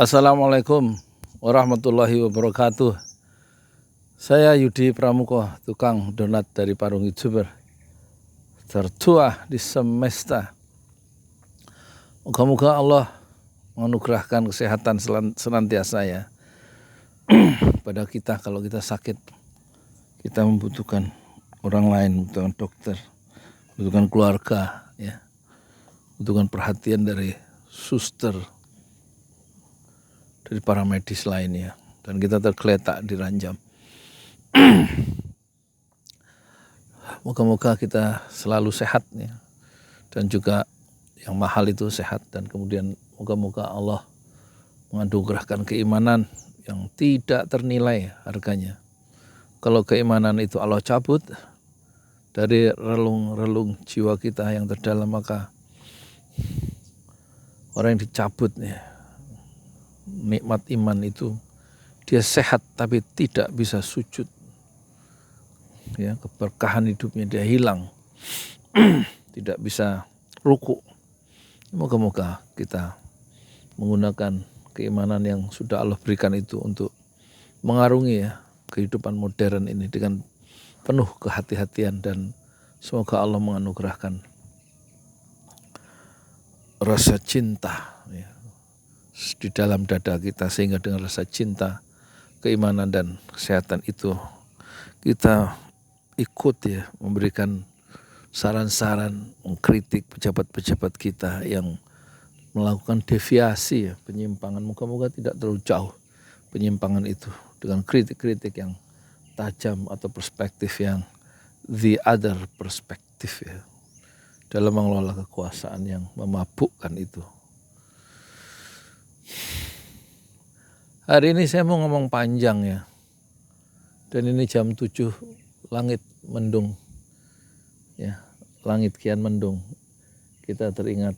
Assalamualaikum warahmatullahi wabarakatuh. Saya Yudi Pramuko, tukang donat dari Parung YouTuber, tertua di semesta. Moga-moga Allah menganugerahkan kesehatan senantiasa ya pada kita. Kalau kita sakit, kita membutuhkan orang lain, membutuhkan dokter, membutuhkan keluarga, ya, membutuhkan perhatian dari suster, dari para medis lainnya, dan kita tergeletak di ranjam. Moga-moga kita selalu sehat ya, dan juga yang mahal itu sehat, dan kemudian moga-moga Allah menganugerahkan keimanan yang tidak ternilai harganya. Kalau keimanan itu Allah cabut dari relung-relung jiwa kita yang terdalam, maka orang yang dicabut ya nikmat iman itu, dia sehat tapi tidak bisa sujud ya, keberkahan hidupnya dia hilang, tidak bisa ruku. Moga-moga kita menggunakan keimanan yang sudah Allah berikan itu untuk mengarungi ya kehidupan modern ini dengan penuh kehati-hatian, dan semoga Allah menganugerahkan rasa cinta ya di dalam dada kita, sehingga dengan rasa cinta, keimanan dan kesehatan itu kita ikut ya memberikan saran-saran, mengkritik pejabat-pejabat kita yang melakukan deviasi ya, penyimpangan. Moga-moga tidak terlalu jauh penyimpangan itu dengan kritik-kritik yang tajam atau perspektif yang the other perspektif ya, dalam mengelola kekuasaan yang memabukkan itu. Hari ini saya mau ngomong panjang ya, dan ini jam 7, langit mendung ya, langit kian mendung. Kita teringat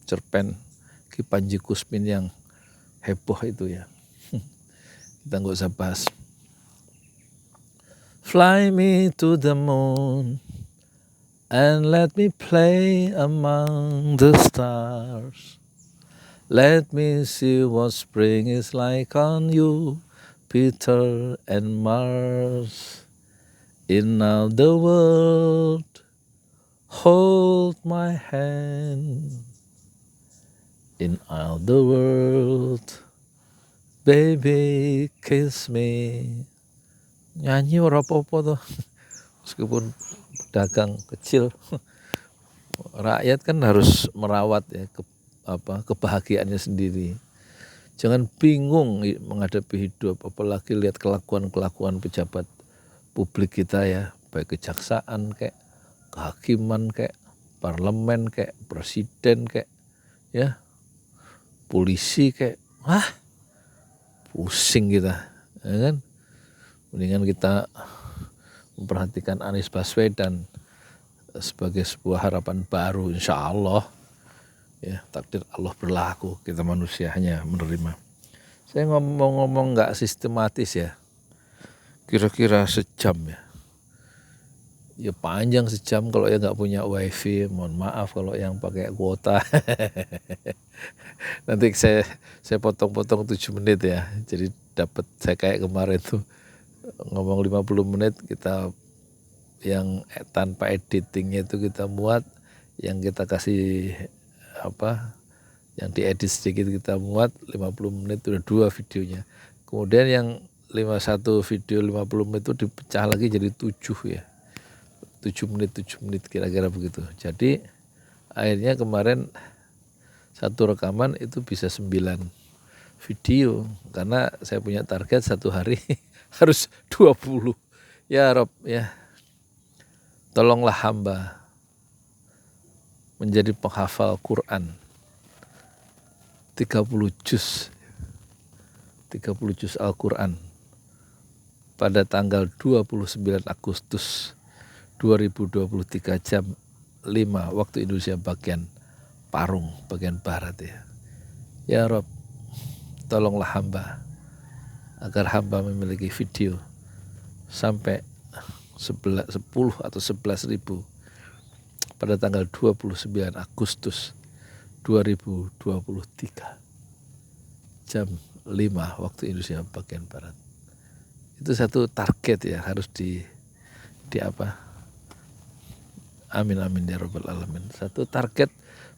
cerpen Ki Panji Kusmin yang heboh itu ya. Kita nggak usah bahas. Fly me to the moon and let me play among the stars. Let me see what spring is like on Jupiter and Mars. In all the world, hold my hand. In all the world, baby, kiss me. Nyanyi ora apa-apa tuh, meskipun pedagang kecil. Rakyat kan harus merawat ya kebahagiaannya sendiri. Jangan bingung menghadapi hidup, apalagi lihat kelakuan-kelakuan pejabat publik kita ya, baik kejaksaan kayak, kehakiman kayak, parlemen kayak, presiden kayak, ya, polisi kayak, pusing kita, ya kan? Mendingan kita memperhatikan Anies Baswedan sebagai sebuah harapan baru, insya Allah. Ya, takdir Allah berlaku, kita manusia hanya menerima. Saya ngomong-ngomong nggak sistematis ya, kira-kira sejam ya. Ya panjang sejam kalau ya nggak punya wifi, mohon maaf kalau yang pakai kuota. Nanti saya potong-potong 7 menit ya, jadi dapat saya kayak kemarin tuh ngomong 50 menit, kita yang tanpa editingnya itu kita muat, yang kita kasih yang diedit sedikit kita muat 50 menit, udah 2 videonya. Kemudian yang 51 video 50 menit itu dipecah lagi jadi 7 ya, 7 menit kira-kira begitu. Jadi akhirnya kemarin satu rekaman itu bisa 9 video, karena saya punya target satu hari harus 20. Ya Rob ya, tolonglah hamba menjadi penghafal Quran 30 juz Al-Quran pada tanggal 29 Agustus 2023 jam 5 waktu Indonesia bagian Parung, bagian barat ya. Ya Rob, tolonglah hamba agar hamba memiliki video sampai 10 atau 11.000 pada tanggal 29 Agustus 2023. jam 5 waktu Indonesia bagian Barat. Itu satu target ya, harus di apa? Amin amin ya rabbal alamin. Satu target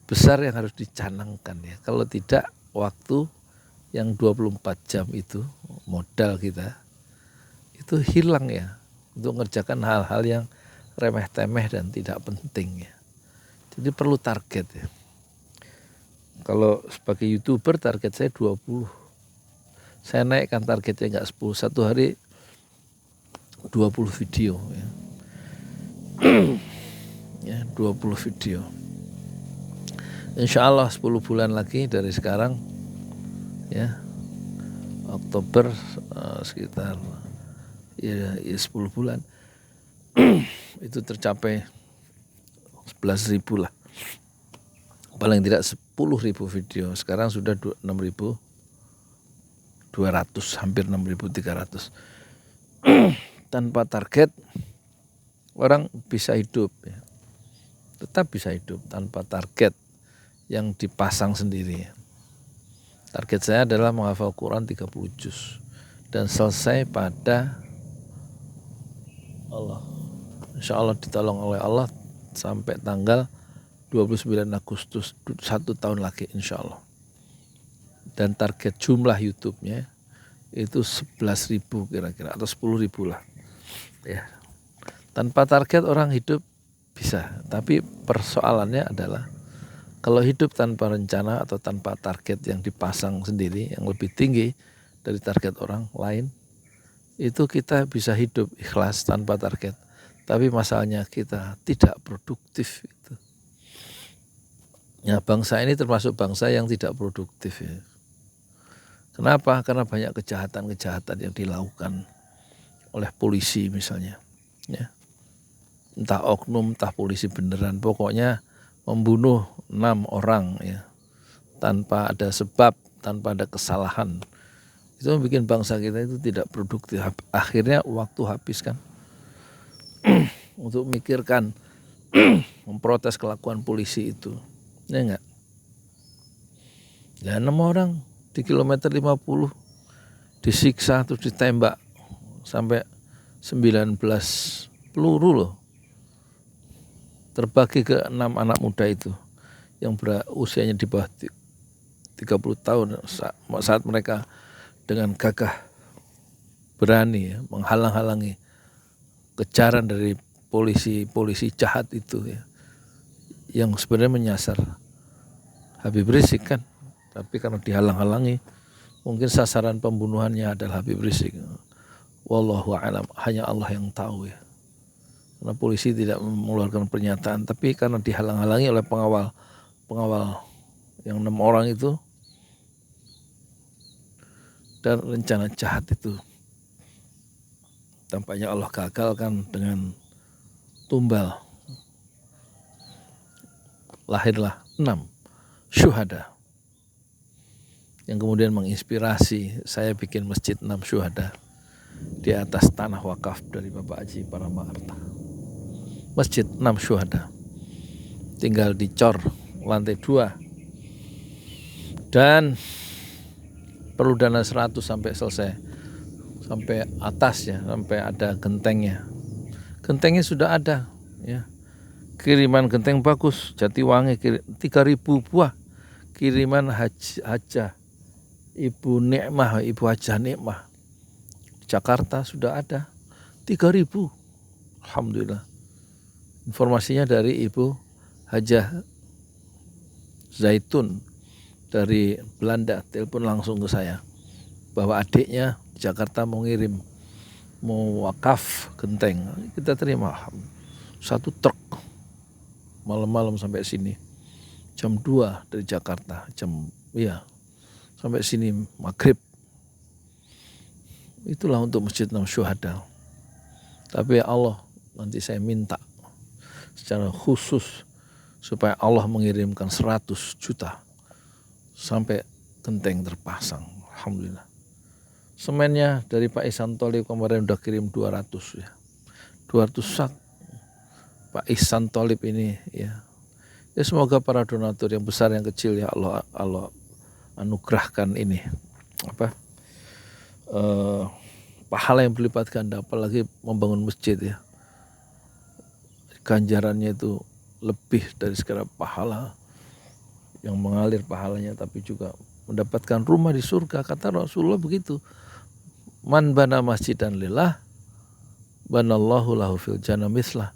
besar yang harus dicanangkan ya. Kalau tidak, waktu yang 24 jam itu modal kita itu hilang ya untuk mengerjakan hal-hal yang remeh-temeh dan tidak penting ya. Jadi perlu target ya. Kalau sebagai YouTuber target saya 20. Saya naikkan targetnya enggak 10, satu hari 20 video ya. Ya, 20 video. Insya Allah 10 bulan lagi dari sekarang ya, Oktober sekitar ya 10 bulan itu tercapai 11.000 lah, paling tidak 10.000 video. Sekarang sudah 6.200, hampir 6.300. Tanpa target orang bisa hidup ya. Tetap bisa hidup tanpa target yang dipasang sendiri. Target saya adalah menghafal Quran 30 juz dan selesai pada Allah. Insya Allah ditolong oleh Allah sampai tanggal 29 Agustus, 1 tahun lagi insya Allah. Dan target jumlah YouTube-nya itu 11.000 kira-kira atau 10.000 lah. Ya. Tanpa target orang hidup bisa, tapi persoalannya adalah kalau hidup tanpa rencana atau tanpa target yang dipasang sendiri yang lebih tinggi dari target orang lain, itu kita bisa hidup ikhlas tanpa target. Tapi masalahnya kita tidak produktif itu. Ya, bangsa ini termasuk bangsa yang tidak produktif ya. Kenapa? Karena banyak kejahatan-kejahatan yang dilakukan oleh polisi misalnya. Ya. Entah oknum, entah polisi beneran, pokoknya membunuh 6 orang ya, tanpa ada sebab, tanpa ada kesalahan. Itu membuat bangsa kita itu tidak produktif. Akhirnya waktu habis kan untuk memikirkan memprotes kelakuan polisi itu. Ya enggak? Ya 6 orang di kilometer 50 disiksa terus ditembak sampai 19 peluru loh. Terbagi ke 6 anak muda itu yang usianya di bawah 30 tahun saat mereka dengan gagah berani ya, menghalang-halangi kejaran dari polisi jahat itu ya, yang sebenarnya menyasar Habib Rizik kan, tapi karena dihalang-halangi mungkin sasaran pembunuhannya adalah Habib Rizik. Wallahu a'lam, hanya Allah yang tahu ya. Karena polisi tidak mengeluarkan pernyataan, tapi karena dihalang-halangi oleh pengawal yang 6 orang itu dan rencana jahat itu, tampaknya Allah gagalkan dengan tumbal. Lahirlah 6 syuhada yang kemudian menginspirasi saya bikin masjid 6 syuhada di atas tanah wakaf dari Bapak Haji Paramaharta. Masjid 6 syuhada tinggal dicor lantai 2 dan perlu dana 100 sampai selesai, sampai atas ya, sampai ada gentengnya. Gentengnya sudah ada ya. Kiriman genteng bagus, Jatiwangi 3.000 buah. Kiriman Hajah Ibu Nikmah, Ibu Hajah Nikmah Jakarta sudah ada 3.000. Alhamdulillah. Informasinya dari Ibu Hajah Zaitun dari Belanda, telepon langsung ke saya bahwa adiknya di Jakarta mau ngirim, mau wakaf genteng. Kita terima 1 truk malam-malam sampai sini, jam 2 dari Jakarta, sampai sini maghrib. Itulah untuk Masjid 6 Syuhada. Tapi Allah, nanti saya minta secara khusus supaya Allah mengirimkan 100 juta sampai genteng terpasang. Alhamdulillah. Semennya dari Pak Ihsan Tholib kemarin udah kirim 200 ya. 200 sak. Pak Ihsan Tholib ini ya. Ya semoga para donatur yang besar yang kecil ya Allah anugerahkan ini apa pahala yang berlipat ganda, apalagi membangun masjid ya, ganjarannya itu lebih dari sekedar pahala yang mengalir pahalanya, tapi juga mendapatkan rumah di surga. Kata Rasulullah begitu, man bana masjidan lillah banallahu lahu fil jannah mislah.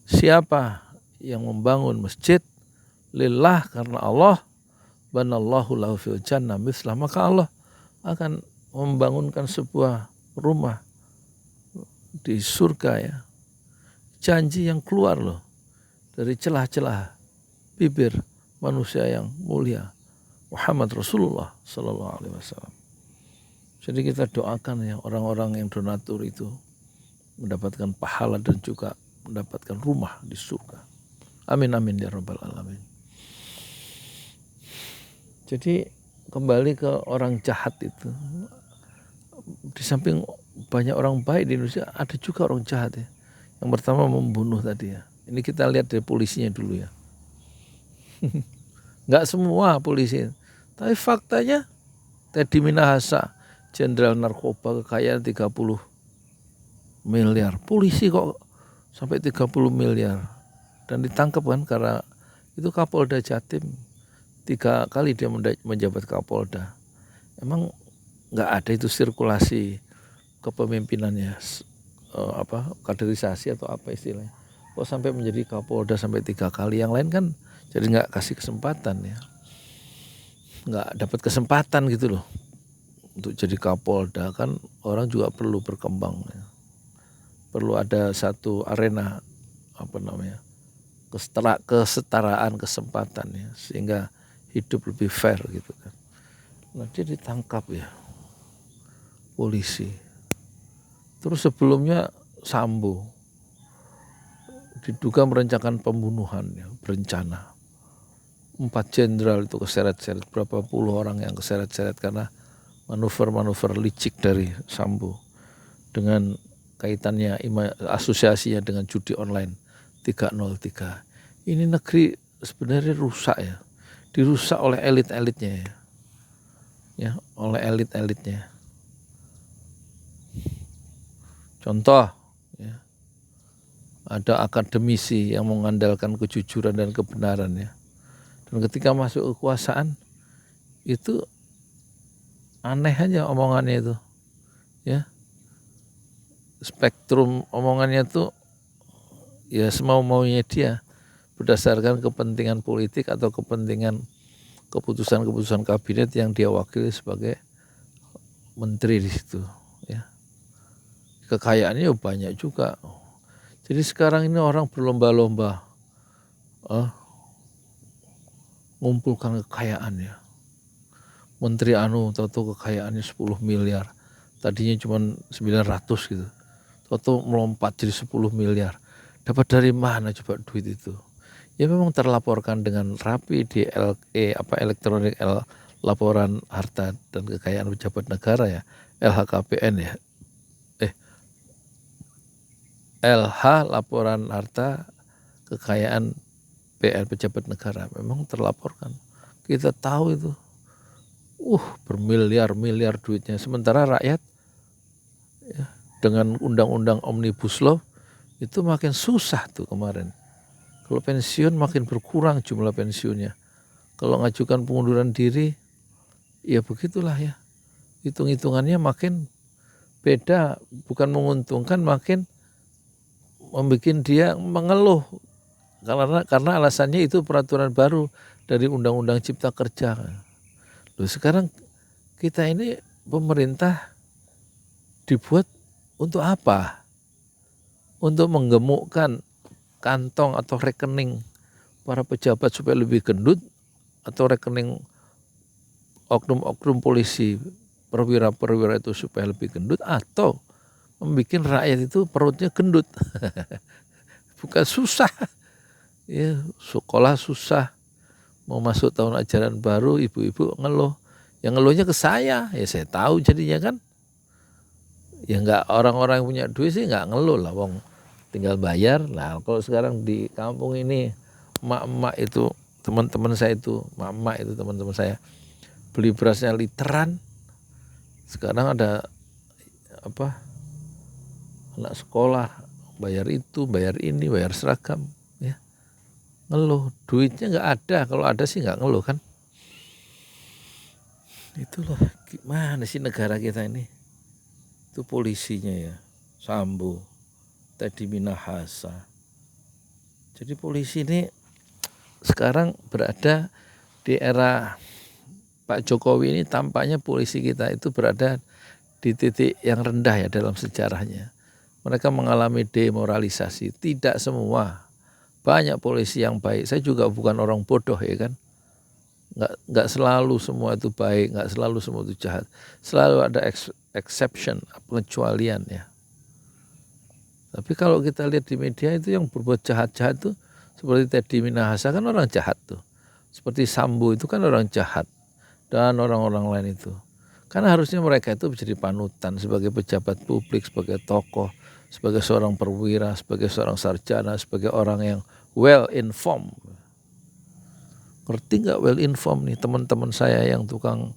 Siapa yang membangun masjid lillah karena Allah, banallahu lahu fil jannah mislah, maka Allah akan membangunkan sebuah rumah di surga ya. Janji yang keluar loh dari celah-celah bibir manusia yang mulia Muhammad Rasulullah Sallallahu Alaihi Wasallam. Jadi kita doakan ya orang-orang yang donatur itu mendapatkan pahala dan juga mendapatkan rumah di surga. Amin amin ya rabbal alamin. Jadi kembali ke orang jahat itu, di samping banyak orang baik di Indonesia, ada juga orang jahat ya. Yang pertama membunuh tadi ya. Ini kita lihat dari polisinya dulu ya. Nggak semua polisi, tapi faktanya Teddy Minahasa, jenderal narkoba kekayaan 30 miliar. Polisi kok sampai 30 miliar. Dan ditangkap kan karena itu Kapolda Jatim. 3 kali dia menjabat Kapolda. Emang nggak ada itu sirkulasi kepemimpinannya, kaderisasi atau apa istilahnya. Kok sampai menjadi Kapolda sampai 3 kali, yang lain kan jadi nggak kasih kesempatan ya, nggak dapat kesempatan gitu loh untuk jadi Kapolda. Kan orang juga perlu berkembang ya. Perlu ada satu arena kesetaraan kesempatan ya, sehingga hidup lebih fair gitu kan. Nah dia ditangkap ya polisi. Terus sebelumnya Sambo diduga merencanakan pembunuhan ya, berencana. 4 jenderal itu keseret-seret, berapa puluh orang yang keseret-seret karena manuver-manuver licik dari Sambo dengan kaitannya asosiasinya dengan judi online 303. Ini negeri sebenarnya rusak ya, dirusak oleh elit-elitnya ya, oleh elit-elitnya. Contoh ya, ada akademisi yang mengandalkan kejujuran dan kebenaran ya, dan ketika masuk kekuasaan itu aneh aja omongannya itu ya, spektrum omongannya tuh ya semau-maunya dia berdasarkan kepentingan politik atau kepentingan keputusan-keputusan kabinet yang dia wakili sebagai menteri di situ ya. Kekayaannya banyak juga. Jadi sekarang ini orang berlomba-lomba ngumpulkan kekayaan ya. Menteri tahu kekayaannya 10 miliar. Tadinya cuma 900 gitu. Tahu melompat jadi 10 miliar. Dapat dari mana coba duit itu? Ya memang terlaporkan dengan rapi di elektronik laporan harta dan kekayaan pejabat negara ya, LHKPN ya. LH laporan harta kekayaan PN pejabat negara memang terlaporkan. Kita tahu itu. Bermiliar-miliar duitnya. Sementara rakyat ya, dengan undang-undang Omnibus Law itu makin susah tuh kemarin. Kalau pensiun makin berkurang jumlah pensiunnya. Kalau ngajukan pengunduran diri ya begitulah ya. Hitung-hitungannya makin beda, bukan menguntungkan, makin membuat dia mengeluh karena alasannya itu peraturan baru dari Undang-Undang Cipta Kerja. Loh, sekarang kita ini pemerintah dibuat untuk apa? Untuk menggemukkan kantong atau rekening para pejabat supaya lebih gendut, atau rekening oknum-oknum polisi perwira-perwira itu supaya lebih gendut, atau membuat rakyat itu perutnya gendut. Bukan susah ya, sekolah susah, mau masuk tahun ajaran baru ibu-ibu ngeluh. Yang ngeluhnya ke saya, ya saya tahu jadinya kan. Ya enggak, orang-orang yang punya duit sih enggak ngeluh lah, wong tinggal bayar. Nah kalau sekarang di kampung ini emak-emak itu teman-teman saya itu, emak-emak itu teman-teman saya beli berasnya literan, Sekarang ada anak sekolah bayar itu, bayar ini, bayar seragam, ya ngeluh duitnya nggak ada. Kalau ada sih nggak ngeluh kan. Itu loh, gimana sih negara kita ini. Itu polisinya ya, Sambo, Teddy Minahasa. Jadi polisi ini sekarang berada di era Pak Jokowi ini, tampaknya polisi kita itu berada di titik yang rendah ya dalam sejarahnya. Mereka mengalami demoralisasi, tidak semua. Banyak polisi yang baik. Saya juga bukan orang bodoh ya kan. Nggak selalu semua itu baik, nggak selalu semua itu jahat. Selalu ada exception, pengecualian ya. Tapi kalau kita lihat di media itu yang berbuat jahat-jahat tuh seperti Teddy Minahasa kan orang jahat tuh. Seperti Sambo itu kan orang jahat. Dan orang-orang lain itu. Karena harusnya mereka itu menjadi panutan sebagai pejabat publik, sebagai tokoh, sebagai seorang perwira, sebagai seorang sarjana, sebagai orang yang well informed. Ngerti nggak well informed nih teman-teman saya yang tukang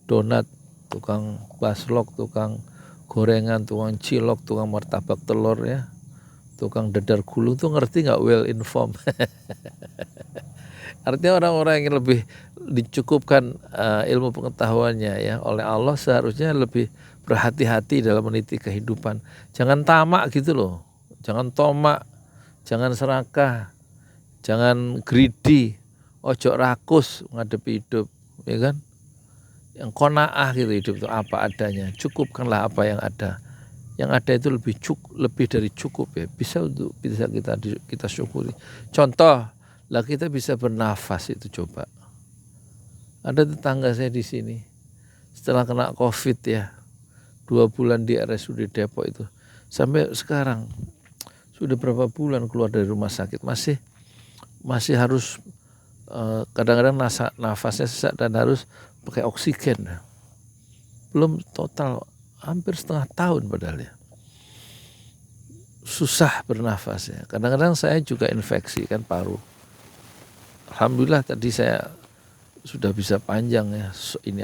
donat, tukang baslok, tukang gorengan, tukang cilok, tukang martabak telur ya, tukang dadar gulung tuh ngerti nggak well informed? Artinya orang-orang yang lebih dicukupkan ilmu pengetahuannya ya oleh Allah seharusnya lebih berhati-hati dalam meniti kehidupan. Jangan tamak gitu loh, jangan tomak, jangan serakah, jangan greedy, ojo rakus menghadapi hidup, ya kan? Yang qanaah gitu, hidup itu apa adanya, cukupkanlah apa yang ada. Yang ada itu lebih dari cukup ya, bisa kita syukuri. Contoh lah, kita bisa bernafas itu coba. Ada tetangga saya di sini, setelah kena COVID ya, 2 bulan di RSUD Depok itu, sampai sekarang sudah berapa bulan keluar dari rumah sakit masih harus kadang-kadang nafasnya sesak dan harus pakai oksigen. Belum total hampir setengah tahun padahal ya. Susah bernafas ya. Kadang-kadang saya juga infeksi kan paru. Alhamdulillah tadi saya sudah bisa panjang ya, ini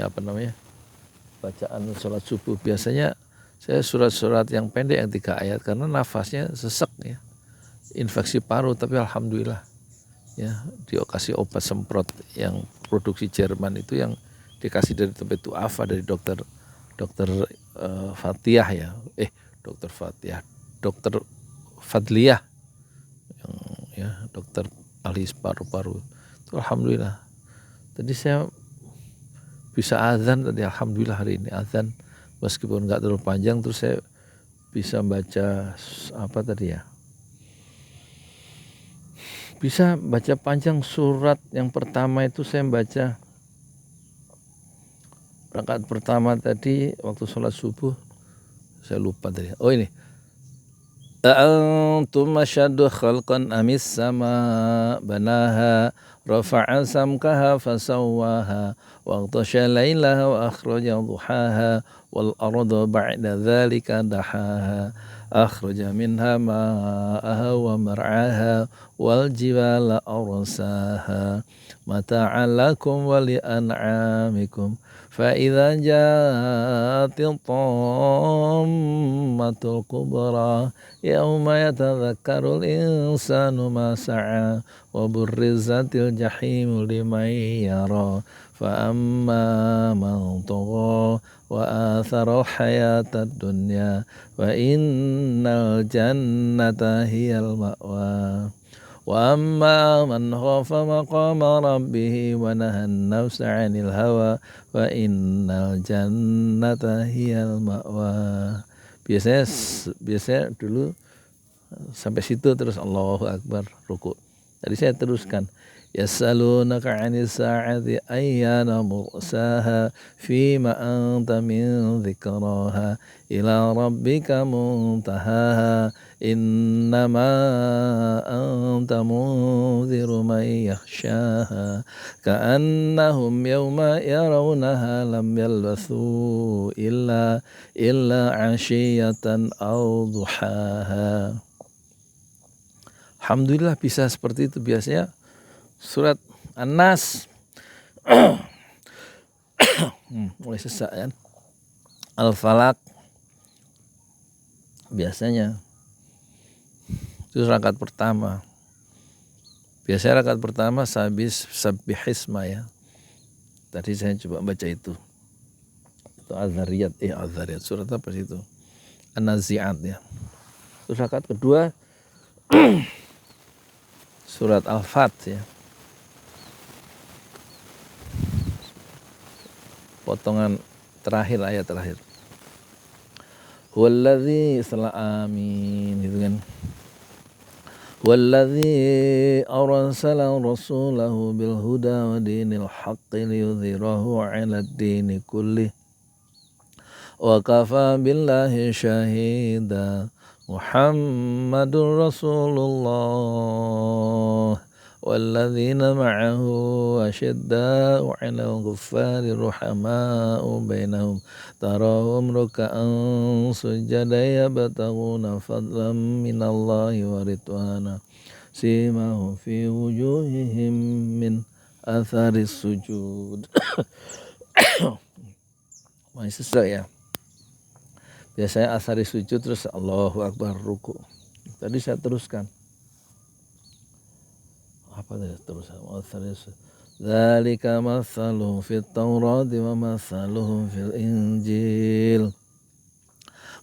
bacaan sholat subuh. Biasanya saya surat-surat yang pendek yang 3 ayat karena nafasnya sesek ya, infeksi paru. Tapi alhamdulillah ya, dikasih obat semprot yang produksi Jerman itu, yang dikasih dari tempat itu dari dokter Fatiah ya, dokter Fadliah yang ya dokter ahli paru-paru. Alhamdulillah. Tadi saya bisa azan tadi, alhamdulillah hari ini azan meskipun nggak terlalu panjang. Terus saya bisa baca bisa baca panjang. Surat yang pertama itu saya baca rakaat pertama tadi waktu sholat subuh, saya lupa tadi. Oh ini, أأنتم أشد خلقا أم السماء بناها رفع سمكها فسواها وأغطش ليلها وأخرج ضحاها والأرض بعد ذلك دحاها أخرج منها ماءها ومرعاها والجبال أرساها متاعا لكم ولأنعامكم فإذا جاءت الطامة الكبرى يوم يتذكر الإنسان ما سعى وبرزت الجحيم لمن يرى فأما من طغى وآثر الحياة الدنيا فإن الجنة هي المأوى وأما من خاف مقام ربه ونهى النفس عن الهوى فإن الجنة هي المأوى. Biasanya dulu sampai situ terus Allahu Akbar ruku. Tadi saya teruskan, yasalunaka 'anis sa'ati ayyana mursaha fima anta min dzikraha ila rabbika muntahaha innama anta munziru man yakhshaha ka'annahum yawma yarawnaha lam yalbathu illa 'ashiyatan aw duhaha. Alhamdulillah bisa seperti itu. Biasanya surat An-Nas mulai sesak kan. Al-Falaq biasanya itu rakaat pertama. Biasanya rakaat pertama habis Sabbihisma ya. Tadi saya coba baca itu. Itu Az-Zariyat, surat apa sih itu? An-Nazi'at ya. Terus rakaat kedua surat Al-Fat ya. Potongan terakhir, ayat terakhir. Huwallazi setelah amin gitu kan. Huwallazi arsala rasulahu bil huda wa dinil haqqi liyudhhirahu 'alad dini kullih wa kafa billahi syahida. Muhammadur Rasulullah walladzina ma'ahu asyidda'u 'alal kuffari ruhama'u bainahum tarahum ruk'an sujada yabtaghuna fadlan minallahi wa ridwana simahum fi wujuhihim min atharis sujud. Masih susah ya. Biasanya athari sujud terus Allahu Akbar ruku. Tadi saya teruskan. Apa tadi terus? Dzalika mathaluhum fit Taurati wa mathaluhum fil Injil.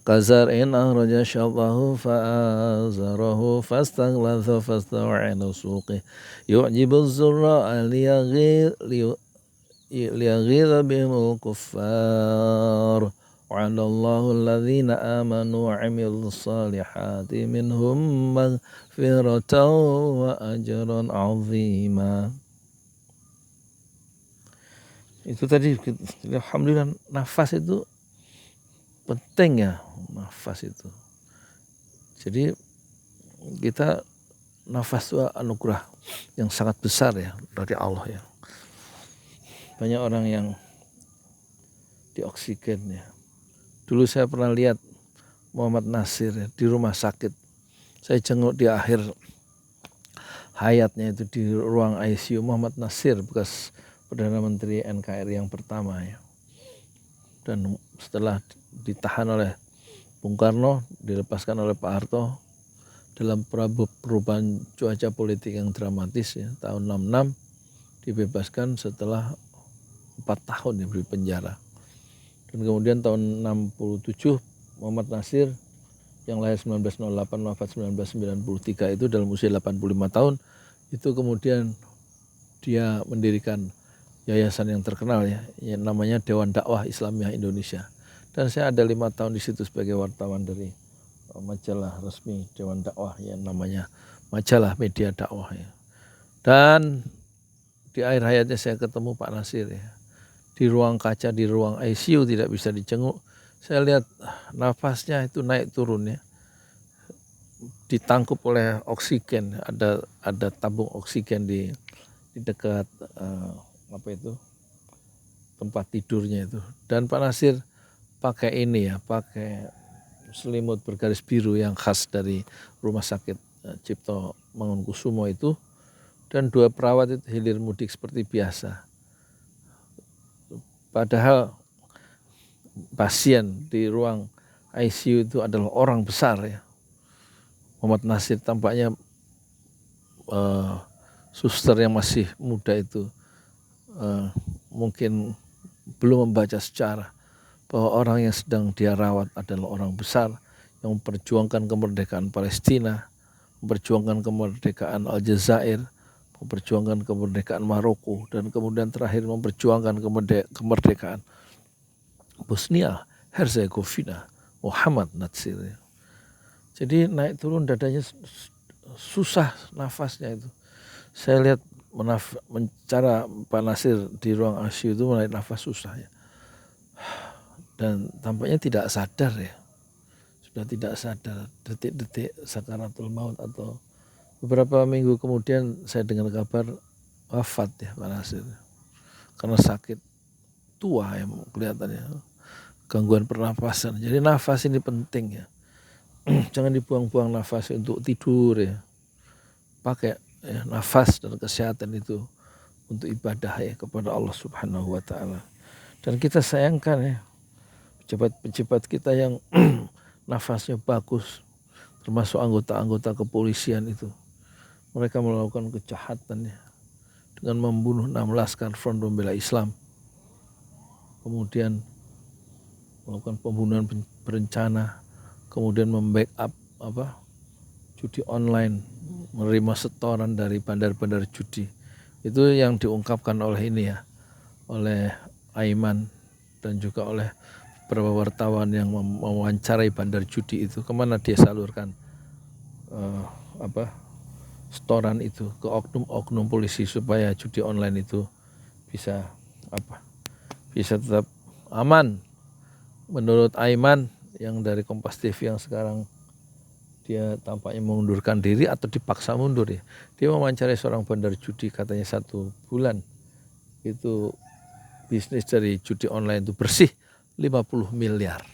Kazar'in akhraja syatahu fa'azarahu fastaghlazha fastawa 'ala suqih yu'jibu az-zurra'a liyaghidha bihimul kuffar. Wa'adallahu alladhina amanu wa 'amilus salihati minhum maghfiratan wa ajran 'azima. Itu tadi alhamdulillah, nafas itu penting ya, nafas itu. Jadi kita nafas itu anugerah yang sangat besar ya dari Allah ya. Banyak orang yang dioksigen ya. Dulu saya pernah lihat Muhammad Nasir ya, di rumah sakit. Saya jenguk di akhir hayatnya itu di ruang ICU. Muhammad Nasir bekas Perdana Menteri NKRI yang pertama ya. Dan setelah ditahan oleh Bung Karno, dilepaskan oleh Pak Harto dalam perubahan cuaca politik yang dramatis ya, tahun 66 dibebaskan setelah 4 tahun diberi penjara. Dan kemudian tahun 67 Muhammad Nasir yang lahir 1908 wafat 1993 itu dalam usia 85 tahun itu kemudian dia mendirikan yayasan yang terkenal ya, yang namanya Dewan Dakwah Islamiyah Indonesia. Dan saya ada 5 tahun di situ sebagai wartawan dari majalah resmi Dewan Dakwah yang namanya Majalah Media Dakwah ya. Dan di akhir hayatnya saya ketemu Pak Nasir ya. Di ruang kaca, di ruang ICU tidak bisa dijenguk. Saya lihat nafasnya itu naik turun ya. Ditangkup oleh oksigen, ada tabung oksigen di dekat tempat tidurnya itu. Dan Pak Nasir pakai ini ya, pakai selimut bergaris biru yang khas dari Rumah Sakit Cipto Mangunkusumo itu. Dan 2 perawat itu hilir mudik seperti biasa. Padahal pasien di ruang ICU itu adalah orang besar ya. Muhammad Nasir tampaknya suster yang masih muda itu mungkin belum membaca sejarah bahwa orang yang sedang dia rawat adalah orang besar yang memperjuangkan kemerdekaan Palestina, memperjuangkan kemerdekaan Aljazair, memperjuangkan kemerdekaan Maroko, dan kemudian terakhir memperjuangkan kemerdekaan Bosnia Herzegovina, Muhammad Nasir. Jadi naik turun dadanya susah nafasnya itu. Saya lihat cara Pak Nasir di ruang ICU itu menarik nafas susah ya. Dan tampaknya tidak sadar ya. Sudah tidak sadar, detik-detik sakaratul maut atau beberapa minggu kemudian saya dengar kabar wafat ya Pak Nasir. Karena sakit tua ya kelihatannya, gangguan pernafasan. Jadi nafas ini penting ya. Jangan dibuang-buang nafas untuk tidur ya. Pakai ya, nafas dan kesehatan itu untuk ibadah ya kepada Allah Subhanahu wa taala. Dan kita sayangkan ya, pejabat-pejabat kita yang nafasnya bagus, termasuk anggota-anggota kepolisian itu. Mereka melakukan kejahatan ya, dengan membunuh 6 laskar Front Pembela Islam. Kemudian melakukan pembunuhan berencana, kemudian membackup judi online, menerima setoran dari bandar-bandar judi. Itu yang diungkapkan oleh ini ya, oleh Aiman dan juga oleh beberapa wartawan yang mewawancarai bandar judi itu, kemana dia salurkan setoran itu ke oknum-oknum polisi supaya judi online itu bisa tetap aman. Menurut Aiman yang dari Kompas TV yang sekarang dia tampaknya mengundurkan diri atau dipaksa mundur ya. Dia mewawancarai seorang bandar judi, katanya 1 bulan itu bisnis dari judi online itu bersih 50 miliar.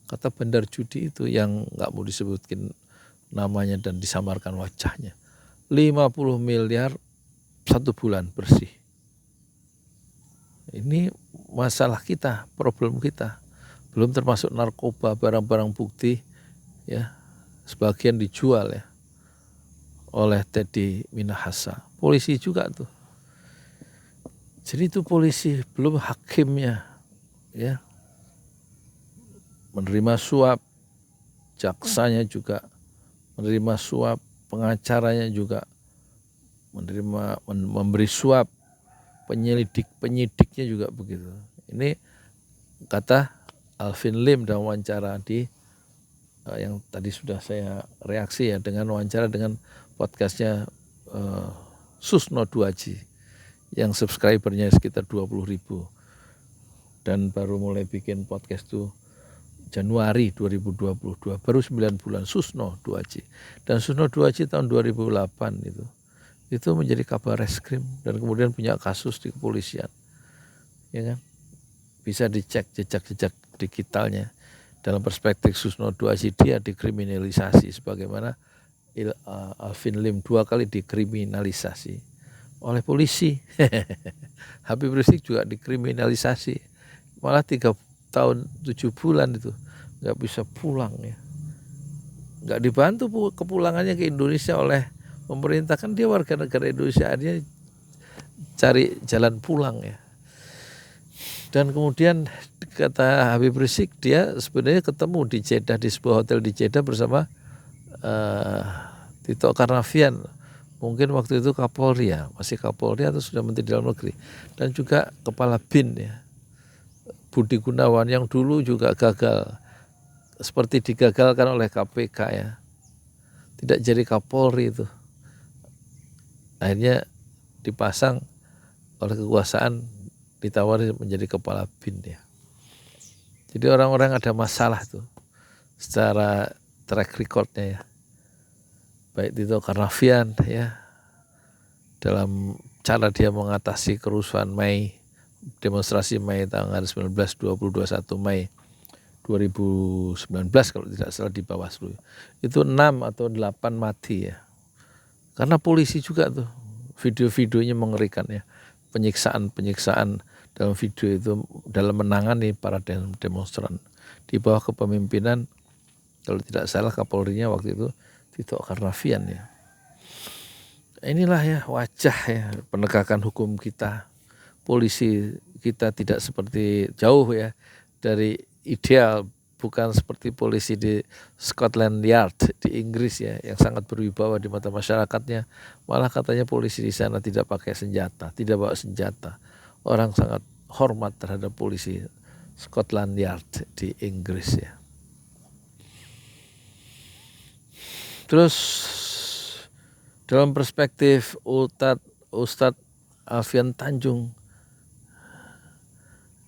Kata bandar judi itu yang nggak mau disebutkan namanya dan disamarkan wajahnya. 50 miliar 1 bulan bersih. Ini masalah kita, problem kita. Belum termasuk narkoba, barang-barang bukti ya, sebagian dijual ya oleh Teddy Minahasa. Polisi juga tuh. Jadi itu polisi, belum hakimnya ya. Menerima suap, jaksanya juga menerima suap, pengacaranya juga memberi suap, penyidiknya juga begitu. Ini kata Alvin Lim dalam wawancara di yang tadi sudah saya reaksi ya, dengan wawancara dengan podcastnya Susno Duaji yang subscribernya sekitar 20.000 dan baru mulai bikin podcast tuh Januari 2022, baru 9 bulan. Susno Duaji, dan Susno Duaji tahun 2008 itu menjadi kabar reskrim dan kemudian punya kasus di kepolisian, ya kan? Bisa dicek jejak-jejak digitalnya. Dalam perspektif Susno Duaji, dia dikriminalisasi sebagaimana Alvin Lim 2 kali dikriminalisasi oleh polisi. Habib Rizik juga dikriminalisasi, malah 3 tahun 7 bulan itu nggak bisa pulang ya, nggak dibantu kepulangannya ke Indonesia oleh pemerintah, kan dia warga negara Indonesia, dia cari jalan pulang ya. Dan kemudian kata Habib Rizik, dia sebenarnya ketemu di Jeddah, di sebuah hotel di Jeddah bersama Tito Karnavian, mungkin waktu itu Kapolri ya, masih Kapolri atau sudah Menteri Dalam Negeri, dan juga Kepala BIN ya, Budi Gunawan, yang dulu juga gagal, seperti digagalkan oleh KPK ya, tidak jadi Kapolri itu, akhirnya dipasang oleh kekuasaan, ditawari menjadi Kepala BIN ya. Jadi orang-orang ada masalah tuh secara track recordnya ya, baik Tito Karnavian ya, dalam cara dia mengatasi kerusuhan Mei, demonstrasi Mei tanggal 19, 20, 21 Mei 2019 kalau tidak salah di Bawaslu, itu 6 atau 8 mati ya, karena polisi juga tuh, video-videonya mengerikan ya, penyiksaan dalam video itu dalam menangani para demonstran di bawah kepemimpinan, kalau tidak salah Kapolrinya waktu itu Tito Karnavian ya. Inilah ya wajah ya penegakan hukum kita. Polisi kita tidak seperti, jauh ya dari ideal, bukan seperti polisi di Scotland Yard di Inggris ya, yang sangat berwibawa di mata masyarakatnya. Malah katanya polisi di sana tidak pakai senjata, tidak bawa senjata. Orang sangat hormat terhadap polisi Scotland Yard di Inggris ya. Terus dalam perspektif Ustadz Alfian Tanjung,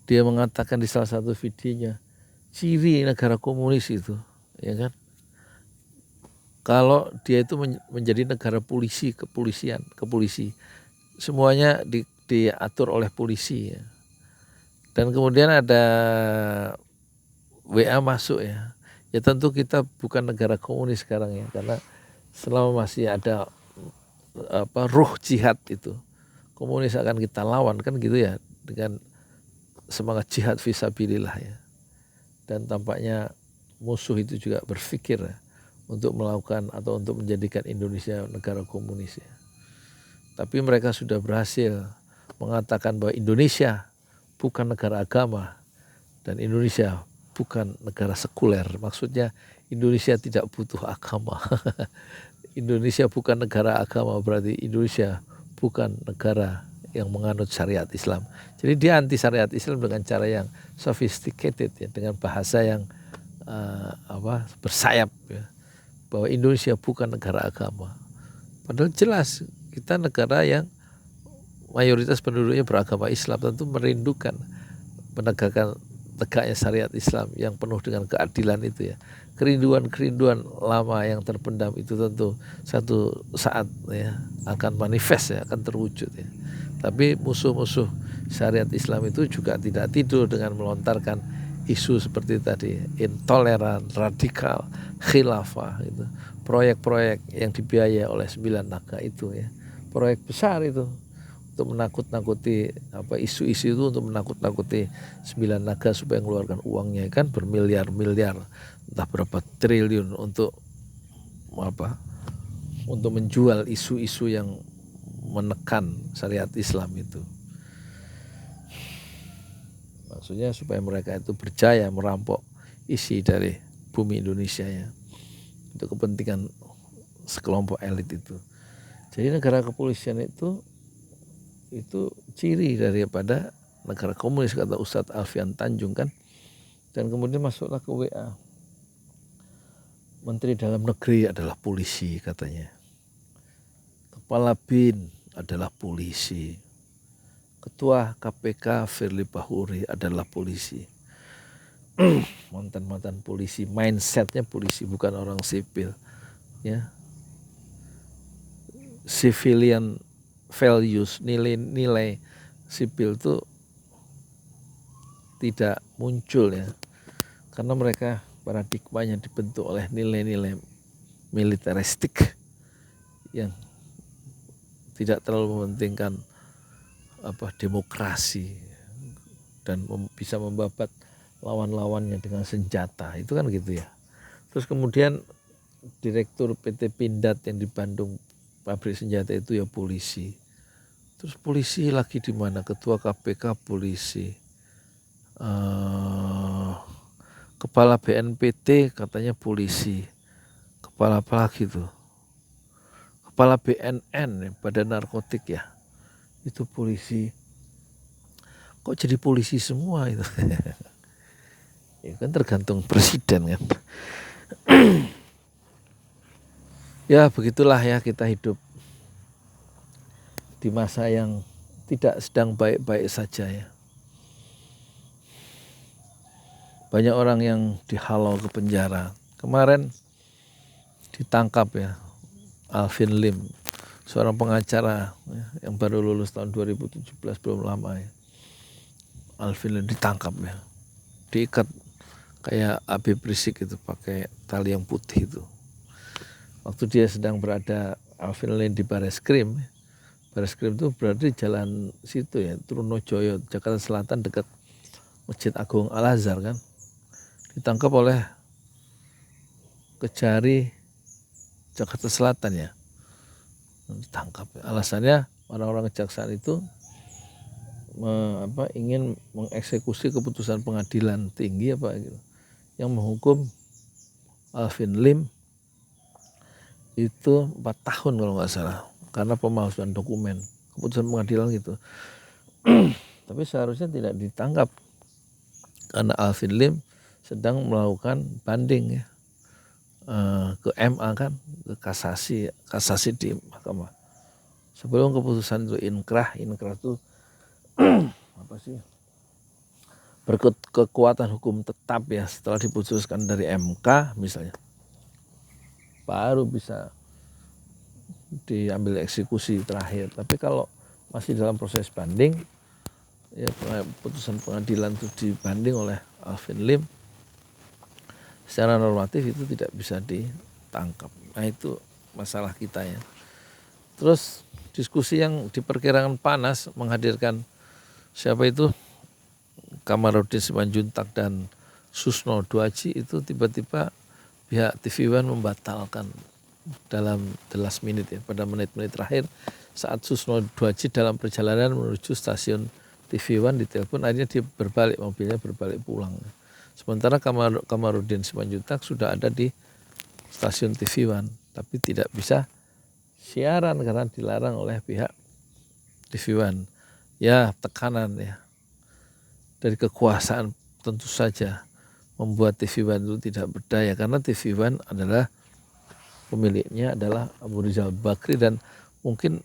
dia mengatakan di salah satu videonya, ciri negara komunis itu, ya kan, kalau dia itu menjadi negara polisi, kepolisi, semuanya diatur oleh polisi ya. Dan kemudian ada WA masuk ya. Ya tentu kita bukan negara komunis sekarang ya, karena selama masih ada ruh jihad itu, komunis akan kita lawan kan gitu ya, dengan semangat jihad fisabilillah ya. dan tampaknya musuh itu juga berpikir untuk melakukan atau untuk menjadikan Indonesia negara komunis ya. Tapi mereka sudah berhasil mengatakan bahwa Indonesia bukan negara agama dan Indonesia bukan negara sekuler. Maksudnya Indonesia tidak butuh agama. Indonesia bukan negara agama, berarti Indonesia bukan negara yang menganut syariat Islam. Jadi dia anti syariat Islam dengan cara yang sophisticated ya, dengan bahasa yang bersayap ya, bahwa Indonesia bukan negara agama. Padahal jelas kita negara yang mayoritas penduduknya beragama Islam, tentu merindukan tegaknya syariat Islam yang penuh dengan keadilan itu ya. Kerinduan lama yang terpendam itu tentu satu saat ya akan manifest ya, akan terwujud ya. Tapi musuh-musuh syariat Islam itu juga tidak tidur dengan melontarkan isu seperti tadi, intoleran, radikal, khilafah itu. Proyek-proyek yang dibiayai oleh 9 naga itu ya. Proyek besar itu untuk menakut-nakuti isu-isu itu, untuk menakut-nakuti 9 naga supaya mengeluarkan uangnya kan bermiliar-miliar, entah berapa triliun untuk menjual isu-isu yang menekan syariat Islam itu. Maksudnya supaya mereka itu berjaya merampok isi dari bumi Indonesia ya, untuk kepentingan sekelompok elit itu. Jadi negara kepolisian itu ciri daripada negara komunis, kata Ustadz Alfian Tanjung kan. Dan kemudian masuklah ke WA, Menteri Dalam Negeri adalah polisi katanya, Kepala BIN adalah polisi, Ketua KPK Firly Bahuri adalah polisi. Mantan polisi, mindsetnya polisi, bukan orang sipil ya. Civilian values, nilai-nilai sipil itu tidak muncul ya, karena mereka paradigmanya dibentuk oleh nilai-nilai militeristik yang tidak terlalu mementingkan demokrasi dan bisa membabat lawan-lawannya dengan senjata, itu kan gitu ya. Terus kemudian Direktur PT Pindad yang di Bandung, pabrik senjata itu ya polisi. Terus polisi lagi di mana? Ketua KPK polisi, Kepala BNPT katanya polisi, kepala apa lagi tuh? Kepala BNN, Badan Narkotik ya, itu polisi. Kok jadi polisi semua itu? Ya kan tergantung presiden kan. Ya begitulah ya, kita hidup di masa yang tidak sedang baik-baik saja ya. Banyak orang yang dihalau ke penjara. Kemarin ditangkap ya Alvin Lim, seorang pengacara ya, yang baru lulus tahun 2017, belum lama ya. Alvin Lim ditangkap ya, diikat kayak Habib Rizik itu pakai tali yang putih itu. Waktu dia sedang berada, Alvin Lim, di Bareskrim. Bareskrim itu berada di jalan situ ya, Trunojoyo, Jakarta Selatan, dekat Masjid Agung Al-Azhar kan. Ditangkap oleh Kejari Jakarta Selatan ya. Ditangkap. Alasannya orang-orang kejaksaan itu ingin mengeksekusi keputusan pengadilan tinggi gitu, yang menghukum Alvin Lim itu 4 tahun kalau nggak salah, karena pemalsuan dokumen, keputusan pengadilan gitu. Tapi seharusnya tidak ditangkap karena Alvin Lim sedang melakukan banding ya, ke MA kan, ke kasasi di mahkamah. Sebelum keputusan itu inkrah itu berkekuatan hukum tetap ya, setelah diputuskan dari MK misalnya, baru bisa diambil eksekusi terakhir. Tapi kalau masih dalam proses banding ya, putusan pengadilan itu dibanding oleh Alvin Lim, secara normatif itu tidak bisa ditangkap. Nah itu masalah kita ya. Terus diskusi yang diperkirakan panas menghadirkan siapa itu, Kamarudin Simanjuntak dan Susno Duaji itu tiba-tiba pihak TV One membatalkan dalam the last minute ya, pada menit-menit terakhir saat Susno Duaji dalam perjalanan menuju stasiun TV One ditelepon, akhirnya dia berbalik, mobilnya berbalik pulang. Sementara Kamarudin Simanjuntak sudah ada di stasiun TV One, tapi tidak bisa siaran karena dilarang oleh pihak TV One. Ya, tekanan ya dari kekuasaan tentu saja membuat TV One itu tidak berdaya, karena TV One adalah pemiliknya adalah Abu Rizal Bakri dan mungkin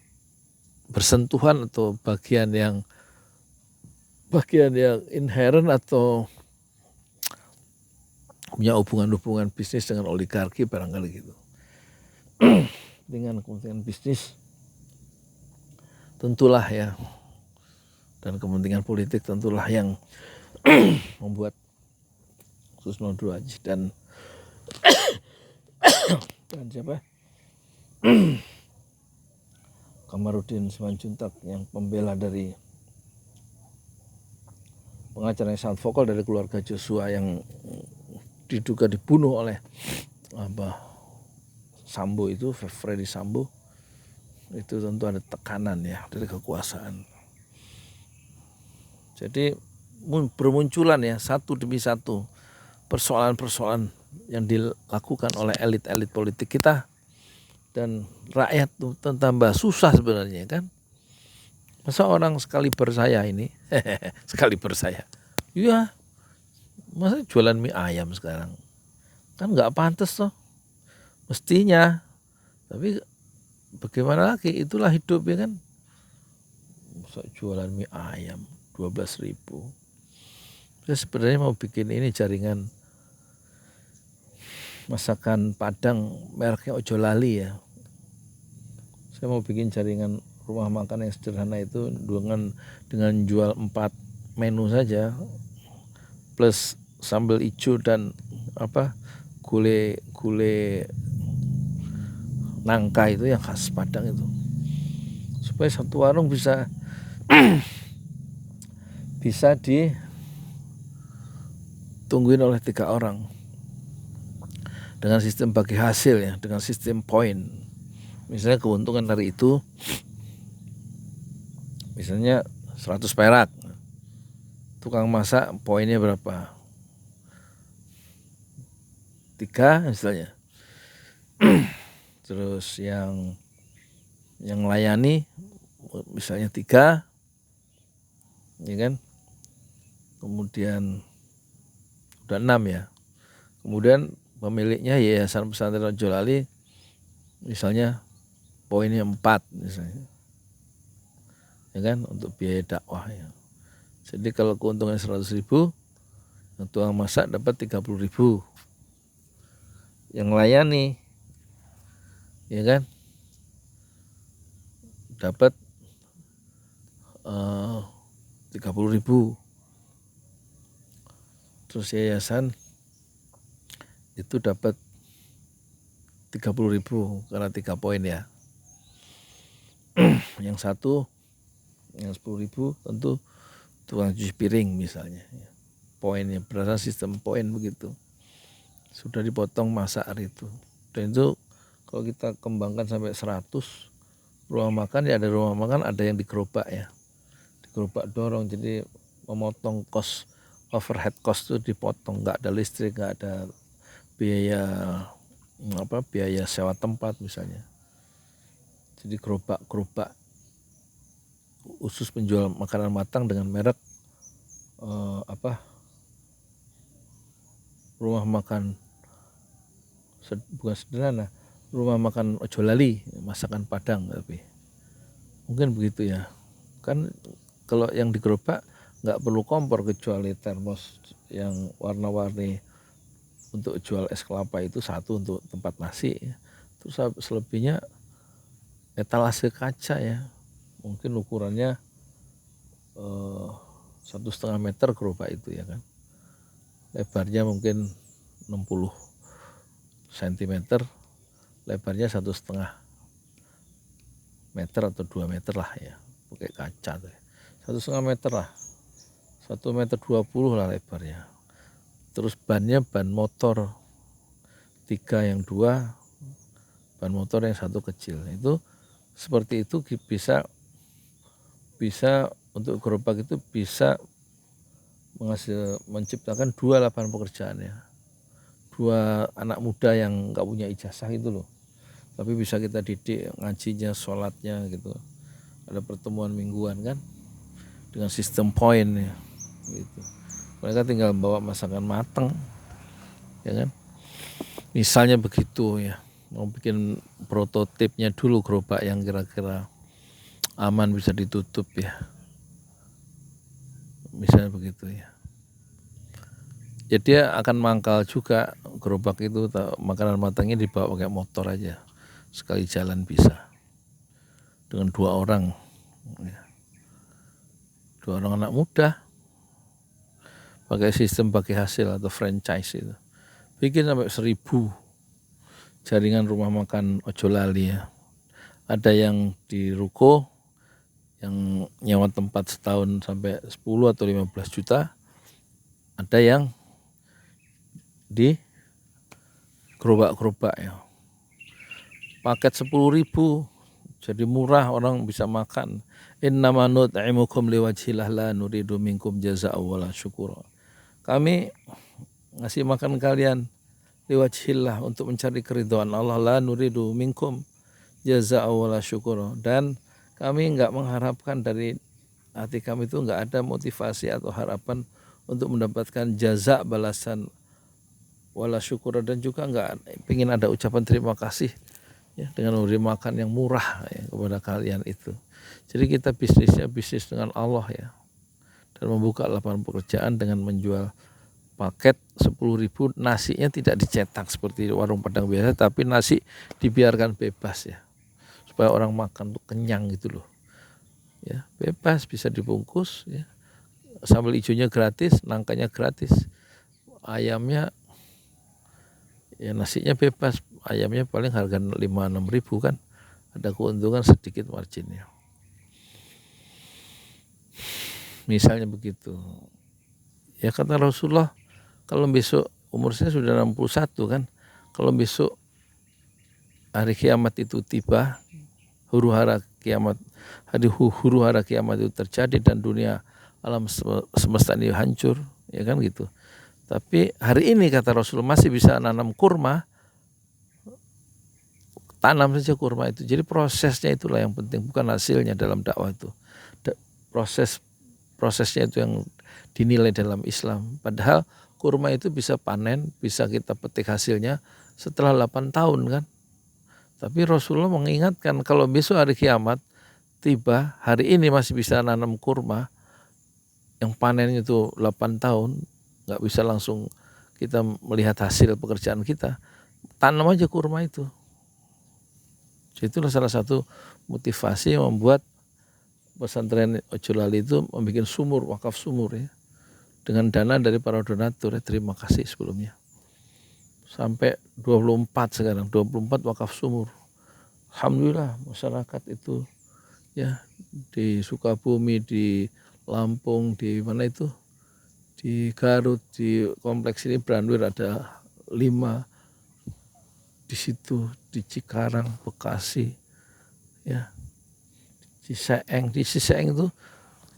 bersentuhan atau bagian yang inherent atau punya hubungan bisnis dengan oligarki barangkali gitu. Dengan kepentingan bisnis tentulah ya, dan kepentingan politik tentulah yang membuat Susno Duaji dan siapa? Kamarudin Simanjuntak yang pembela dari pengacara yang sangat vokal dari keluarga Joshua yang diduga dibunuh oleh Sambo itu, Freddy Sambo, itu tentu ada tekanan ya dari kekuasaan. Jadi bermunculan ya satu demi satu persoalan-persoalan yang dilakukan oleh elit-elit politik kita, dan rakyat tuh tambah susah sebenarnya kan. Masa orang sekaliber saya ini, sekaliber saya, iya, masa jualan mie ayam sekarang, kan nggak pantas toh, mestinya. Tapi bagaimana lagi, itulah hidup ya kan. Masa jualan mie ayam 12.000. Saya sebenarnya mau bikin ini jaringan masakan Padang mereknya Ojo Lali ya. Saya mau bikin jaringan rumah makan yang sederhana itu dengan jual 4 menu saja plus sambal hijau dan gule nangka itu yang khas Padang itu, supaya satu warung bisa ditungguin oleh 3 orang dengan sistem bagi hasil ya, dengan sistem poin. Misalnya keuntungan dari itu misalnya 100 perak, tukang masak poinnya berapa, 3 misalnya. Terus yang layani misalnya 3 ya kan, kemudian udah 6 ya. Kemudian pemiliknya Yayasan Pesantren Ojo Lali misalnya poinnya 4 misalnya, ya kan, untuk biaya dakwah ya. Jadi kalau keuntungan 100.000, yang tukang masak dapat 30.000, yang layani ya kan dapat 30.000. Terus yayasan itu dapat 30.000 karena 3 poin ya. Yang satu yang 10.000 tentu tukang cuci piring misalnya ya. Poinnya berdasarkan sistem poin begitu, sudah dipotong masa hari itu. Dan itu kalau kita kembangkan sampai 100 rumah makan ya, ada rumah makan ada yang digerobak ya, digerobak dorong, jadi memotong overhead cost itu dipotong, nggak ada listrik, nggak ada biaya sewa tempat misalnya. Jadi gerobak khusus penjual makanan matang dengan merek rumah makan bukan sederhana, rumah makan Ojo Lali, masakan Padang, tapi mungkin begitu ya kan. Kalau yang digerobak nggak perlu kompor kecuali termos yang warna-warni untuk jual es kelapa itu, satu untuk tempat nasi ya. Terus selebihnya etalase kaca ya, mungkin ukurannya 1,5 meter gerobak itu ya kan, lebarnya mungkin 60 cm, lebarnya 1,5 meter atau 2 meter lah ya, pakai kaca tuh ya. 1,5 meter lah, 1,20 meter lah lebarnya. terus bannya ban motor 3, yang 2 ban motor, yang 1 kecil. Itu seperti itu bisa untuk gerobak itu bisa menciptakan 2 lapangan pekerjaan ya. 2 anak muda yang nggak punya ijazah itu loh, tapi bisa kita didik ngajinya, sholatnya gitu. Ada pertemuan mingguan kan dengan sistem poin ya gitu. Mereka tinggal bawa masakan mateng ya kan, misalnya begitu ya. Mau bikin prototipnya dulu gerobak yang kira-kira aman bisa ditutup ya, misalnya begitu ya. Ya dia akan mangkal juga gerobak itu, makanan matangnya dibawa pakai motor aja, sekali jalan bisa dengan 2 orang ya. 2 orang anak muda pakai sistem bagi hasil atau franchise itu, bikin sampai 1000 jaringan rumah makan ojo lali ya. Ada yang di ruko yang nyewa tempat setahun sampai 10 atau 15 juta, ada yang di gerobak-gerobak ya, paket 10.000 jadi murah, orang bisa makan. Innama nut'imukum liwajhillah la nuridu minkum jazaa'an wala syukura. Kami ngasih makan kalian liwajhillah, untuk mencari keridhaan Allah, la nuridu minkum jazaa'an wala syukura, dan kami enggak mengharapkan, dari hati kami itu enggak ada motivasi atau harapan untuk mendapatkan jaza, balasan, wala syukur, dan juga enggak ingin ada ucapan terima kasih ya dengan memberi makan yang murah ya kepada kalian itu. Jadi kita bisnisnya bisnis dengan Allah ya, dan membuka lapangan pekerjaan dengan menjual paket 10.000, nasinya tidak dicetak seperti warung Padang biasa, tapi nasi dibiarkan bebas ya, supaya orang makan tuh kenyang gitu loh ya, bebas, bisa dibungkus ya, sambal hijaunya gratis, nangkanya gratis, ayamnya ya nasinya bebas, ayamnya paling harga 5-6 ribu kan, ada keuntungan sedikit marginnya, misalnya begitu ya. Kata Rasulullah, kalau besok, umur saya sudah 61 kan, kalau besok hari kiamat itu tiba, huru hara kiamat itu terjadi dan dunia alam semesta ini hancur ya kan gitu. Tapi hari ini kata Rasulullah masih bisa nanam kurma, tanam saja kurma itu. Jadi prosesnya itulah yang penting, bukan hasilnya dalam dakwah itu. Prosesnya itu yang dinilai dalam Islam. Padahal kurma itu bisa panen, bisa kita petik hasilnya setelah 8 tahun kan. Tapi Rasulullah mengingatkan, kalau besok hari kiamat tiba, hari ini masih bisa nanam kurma, yang panen itu 8 tahun, nggak bisa langsung kita melihat hasil pekerjaan kita, tanam aja kurma itu. Jadi itulah salah satu motivasi yang membuat pesantren Ojo Lali itu membuat sumur, wakaf sumur ya, dengan dana dari para donatur ya, terima kasih sebelumnya. Sampai 24 sekarang, 24 wakaf sumur. Alhamdulillah masyarakat itu ya, di Sukabumi, di Lampung, di mana itu, di Garut, di kompleks ini Branwir ada 5, di situ di Cikarang, Bekasi ya, di Ciseeng itu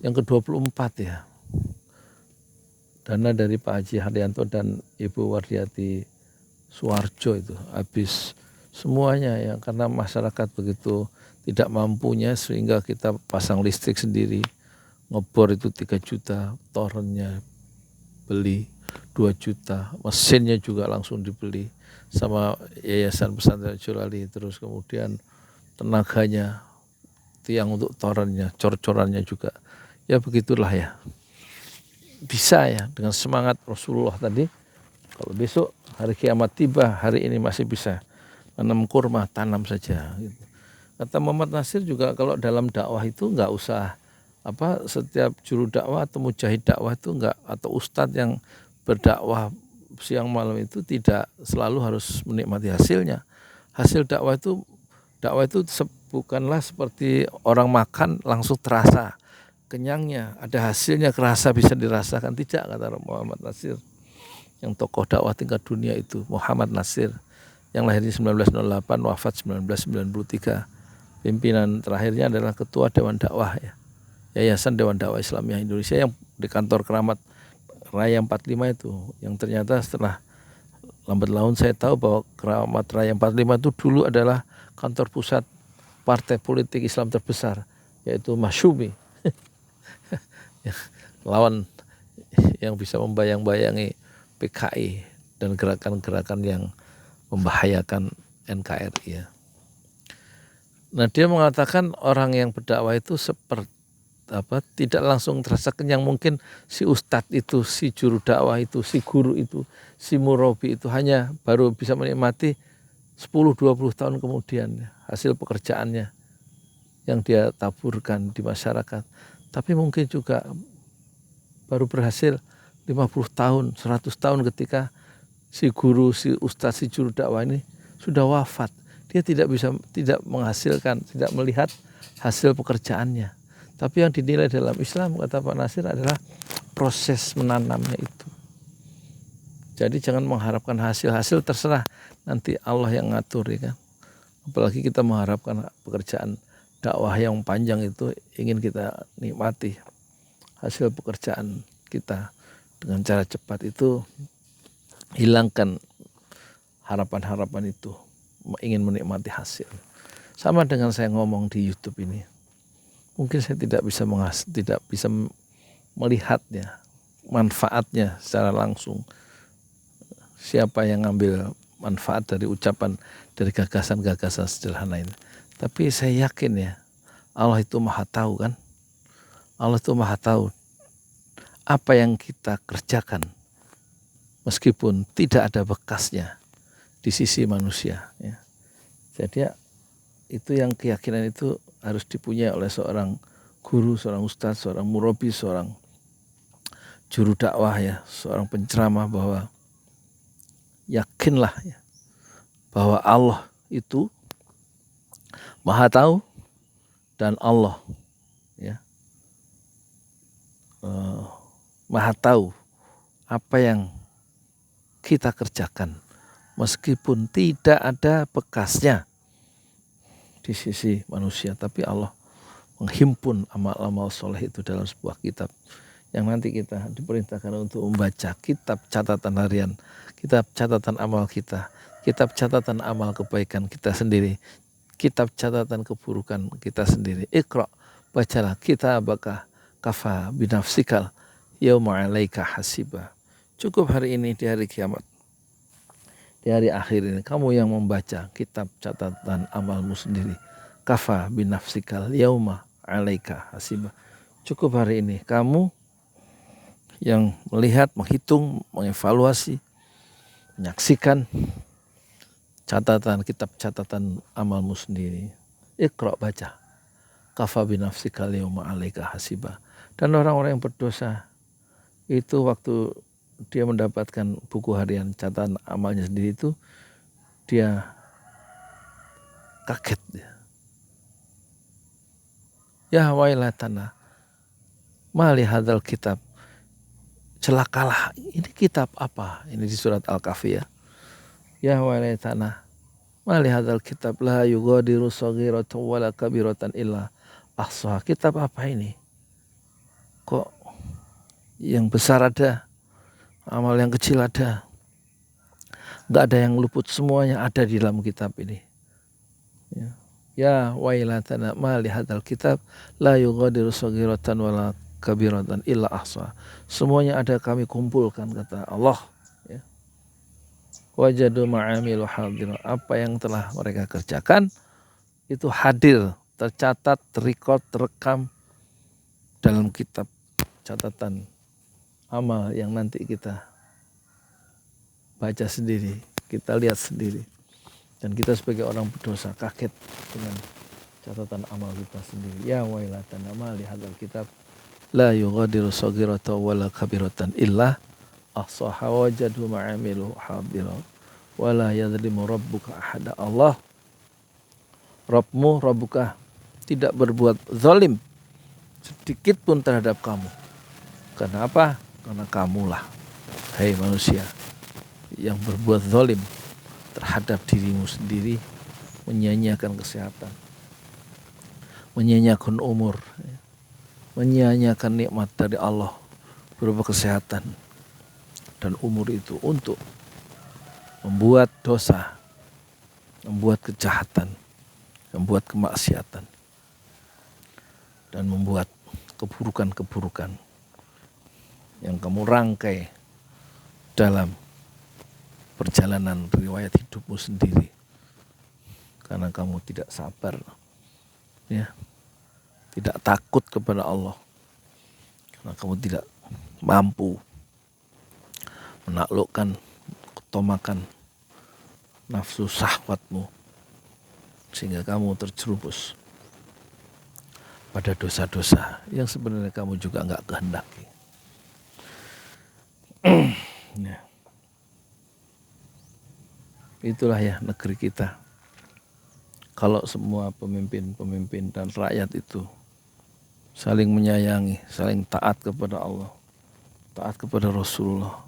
yang ke-24 ya, dana dari Pak Haji Haryanto dan Ibu Wardiati Suwarjo itu habis semuanya ya, karena masyarakat begitu tidak mampunya, sehingga kita pasang listrik sendiri, ngebor itu 3 juta, torennya beli 2 juta, mesinnya juga langsung dibeli sama Yayasan Pesantren Ojo Lali. Terus kemudian tenaganya, tiang untuk torennya, cor-corannya juga ya, begitulah ya. Bisa ya dengan semangat Rasulullah tadi, kalau besok hari kiamat tiba, hari ini masih bisa nanam kurma, tanam saja gitu. Kata Muhammad Nasir juga, kalau dalam dakwah itu nggak usah setiap juru dakwah atau mujahid dakwah itu enggak, atau ustadz yang berdakwah siang malam itu tidak selalu harus menikmati hasilnya. Hasil dakwah itu bukanlah seperti orang makan langsung terasa kenyangnya, ada hasilnya, kerasa, bisa dirasakan, tidak, kata Muhammad Nasir. yang tokoh dakwah tingkat dunia itu, Muhammad Nasir, yang lahir di 1908, wafat 1993. Pimpinan terakhirnya adalah Ketua Dewan Dakwah ya, Yayasan Dewan Dakwah Islamiyah Indonesia yang di kantor Keramat Raya 45 itu, yang ternyata setelah lambat laun saya tahu bahwa Keramat Raya 45 itu dulu adalah kantor pusat partai politik Islam terbesar, yaitu Masyumi. Lawan yang bisa membayang-bayangi PKI dan gerakan-gerakan yang membahayakan NKRI ya. Nah, dia mengatakan orang yang berdakwah itu tidak langsung terasa kenyang. Mungkin si ustadz itu, si juru dakwah itu, si guru itu, si murabi itu hanya baru bisa menikmati 10-20 tahun kemudian hasil pekerjaannya yang dia taburkan di masyarakat. Tapi mungkin juga baru berhasil 50 tahun, 100 tahun ketika si guru, si ustadz, si juru dakwah ini sudah wafat. Dia tidak menghasilkan, tidak melihat hasil pekerjaannya. Tapi yang dinilai dalam Islam, kata Pak Nasir, adalah proses menanamnya itu. Jadi jangan mengharapkan hasil terserah, nanti Allah yang ngatur ya kan. Apalagi kita mengharapkan pekerjaan dakwah yang panjang itu ingin kita nikmati hasil pekerjaan kita dengan cara cepat, itu hilangkan harapan-harapan itu, ingin menikmati hasil. Sama dengan saya ngomong di YouTube ini, mungkin saya tidak bisa melihatnya, manfaatnya secara langsung. Siapa yang ngambil manfaat dari ucapan, dari gagasan-gagasan sederhana ini. Tapi saya yakin ya, Allah itu maha tahu kan. Allah itu maha tahu apa yang kita kerjakan, meskipun tidak ada bekasnya di sisi manusia ya. Jadi itu yang keyakinan itu harus dipunyai oleh seorang guru, seorang ustadz, seorang murabi, seorang juru dakwah ya, seorang penceramah, bahwa yakinlah ya, bahwa Allah itu maha tahu, dan Allah ya maha tahu apa yang kita kerjakan meskipun tidak ada bekasnya di sisi manusia. Tapi Allah menghimpun amal-amal soleh itu dalam sebuah kitab yang nanti kita diperintahkan untuk membaca, kitab catatan harian, kitab catatan amal kita, kitab catatan amal kebaikan kita sendiri, kitab catatan keburukan kita sendiri. Iqra, bacalah kitabaka kafa binafsikal yauma 'alaika hasiba. Cukup hari ini, di hari kiamat, di hari akhir ini, kamu yang membaca kitab catatan amalmu sendiri. Kafa binafsikal yauma 'alaika hasiba. Cukup hari ini kamu yang melihat, menghitung, mengevaluasi, menyaksikan kitab catatan amalmu sendiri. Iqra, baca. Kafa binafsikal yauma 'alaika hasiba. Dan orang-orang yang berdosa itu waktu dia mendapatkan buku harian catatan amalnya sendiri itu, dia kaget. Ya wailatana mali hadzal kitab. Celakalah, ini kitab apa? Ini di surat Al-Kahfi ya. Ya wailatana mali hadzal kitab la yughadiru shaghiratan wala kabiratan illa ahsaha. Kitab apa ini? Kok yang besar ada, amal yang kecil ada, nggak ada yang luput, semuanya ada di dalam kitab ini. Ya wailatana ma li hadzal kitab la yughadiru shaghiratan wala kabiratan illa ahsa. Semuanya ada, kami kumpulkan, kata Allah ya. Wajadu ma'amilu hadir. Apa yang telah mereka kerjakan itu hadir, tercatat, terrecord, terekam dalam kitab catatan amal yang nanti kita baca sendiri, kita lihat sendiri. Dan kita sebagai orang berdosa kaget dengan catatan amal kita sendiri. Ya wailatana ma li hadzal kitab la yughadiru shaghiratan wala kabiratan illa ahsaha wajadu ma'amilu hadira wala yadhlimu rabbuka ahada. Allah, Rabbuka tidak berbuat zalim sedikit pun terhadap kamu. Kenapa? Karena kamulah, hei manusia, yang berbuat zalim terhadap dirimu sendiri, menyia-nyiakan kesehatan, menyia-nyiakan umur, menyia-nyiakan nikmat dari Allah berupa kesehatan dan umur itu untuk membuat dosa, membuat kejahatan, membuat kemaksiatan, dan membuat keburukan-keburukan yang kamu rangkai dalam perjalanan riwayat hidupmu sendiri, karena kamu tidak sabar, ya, tidak takut kepada Allah, karena kamu tidak mampu menaklukkan ketomakan nafsu syahwatmu, sehingga kamu terjerumus pada dosa-dosa yang sebenarnya kamu juga nggak kehendaki. Ya. Itulah ya negeri kita. Kalau semua pemimpin-pemimpin dan rakyat itu saling menyayangi, saling taat kepada Allah, taat kepada Rasulullah,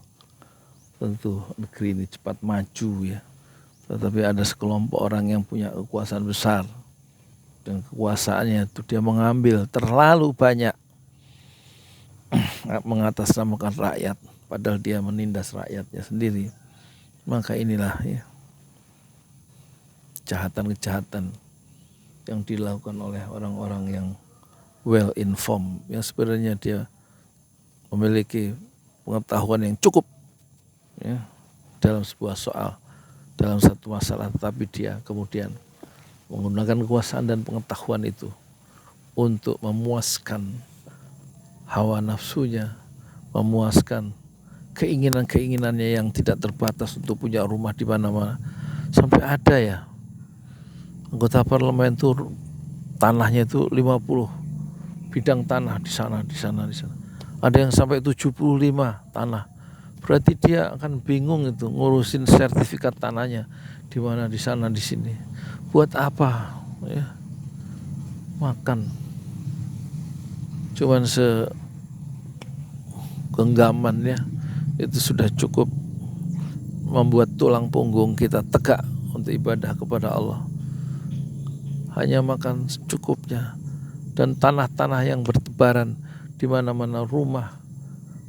tentu negeri ini cepat maju ya. Tetapi ada sekelompok orang yang punya kekuasaan besar, dan kekuasaannya itu dia mengambil terlalu banyak, mengatasnamakan rakyat, padahal dia menindas rakyatnya sendiri. Maka inilah ya kejahatan-kejahatan yang dilakukan oleh orang-orang yang well informed, yang sebenarnya dia memiliki pengetahuan yang cukup ya, dalam sebuah soal, dalam satu masalah, tetapi dia kemudian menggunakan kekuasaan dan pengetahuan itu untuk memuaskan hawa nafsunya, memuaskan keinginan-keinginannya yang tidak terbatas untuk punya rumah di mana-mana. Sampai ada ya anggota parlemen itu tanahnya itu 50 bidang tanah di sana. Ada yang sampai 75 tanah. Berarti dia akan bingung itu ngurusin sertifikat tanahnya di mana, di sana, di sini. Buat apa? Ya. Makan. Cuman segenggaman ya. Itu sudah cukup membuat tulang punggung kita tegak untuk ibadah kepada Allah. Hanya makan secukupnya, dan tanah-tanah yang bertebaran di mana-mana, rumah,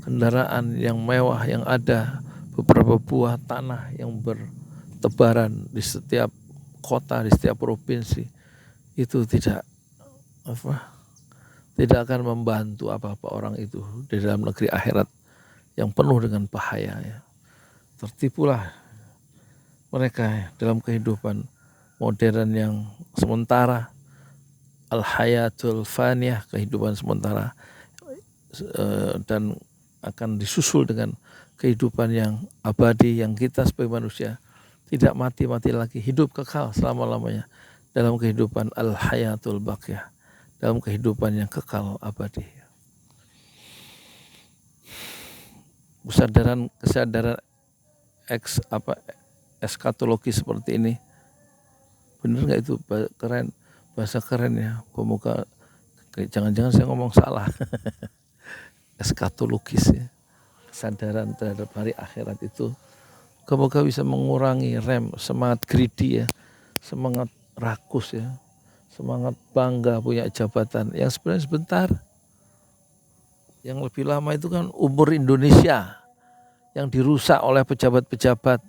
kendaraan yang mewah yang ada, beberapa buah tanah yang bertebaran di setiap kota, di setiap provinsi, itu tidak akan membantu apa-apa orang itu di dalam negeri akhirat yang penuh dengan bahaya ya. Tertipulah mereka dalam kehidupan modern yang sementara, al-hayatul faniyah, kehidupan sementara, dan akan disusul dengan kehidupan yang abadi, yang kita sebagai manusia tidak mati-mati lagi, hidup kekal selama-lamanya dalam kehidupan al-hayatul baqiyah, dalam kehidupan yang kekal abadi. Kesadaran eskatologi seperti ini, bener nggak itu? Keren, bahasa keren ya. Pemuka, jangan-jangan saya ngomong salah. Eskatologis ya, kesadaran terhadap hari akhirat itu semoga bisa mengurangi semangat greedy ya, semangat rakus ya, semangat bangga punya jabatan yang sebenarnya sebentar. Yang lebih lama itu kan umur Indonesia yang dirusak oleh pejabat-pejabat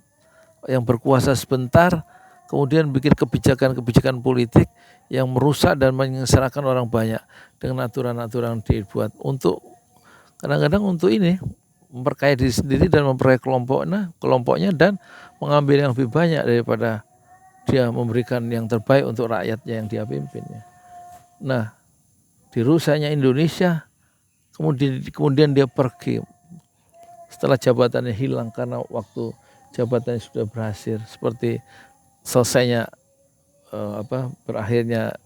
yang berkuasa sebentar, kemudian bikin kebijakan-kebijakan politik yang merusak dan menyengsarakan orang banyak dengan aturan-aturan yang dibuat untuk kadang-kadang untuk ini memperkaya diri sendiri dan memperkaya kelompoknya dan mengambil yang lebih banyak daripada dia memberikan yang terbaik untuk rakyatnya yang dia pimpinnya. Nah, dirusaknya Indonesia, kemudian dia pergi setelah jabatannya hilang karena waktu jabatannya sudah berakhir, seperti selesainya berakhirnya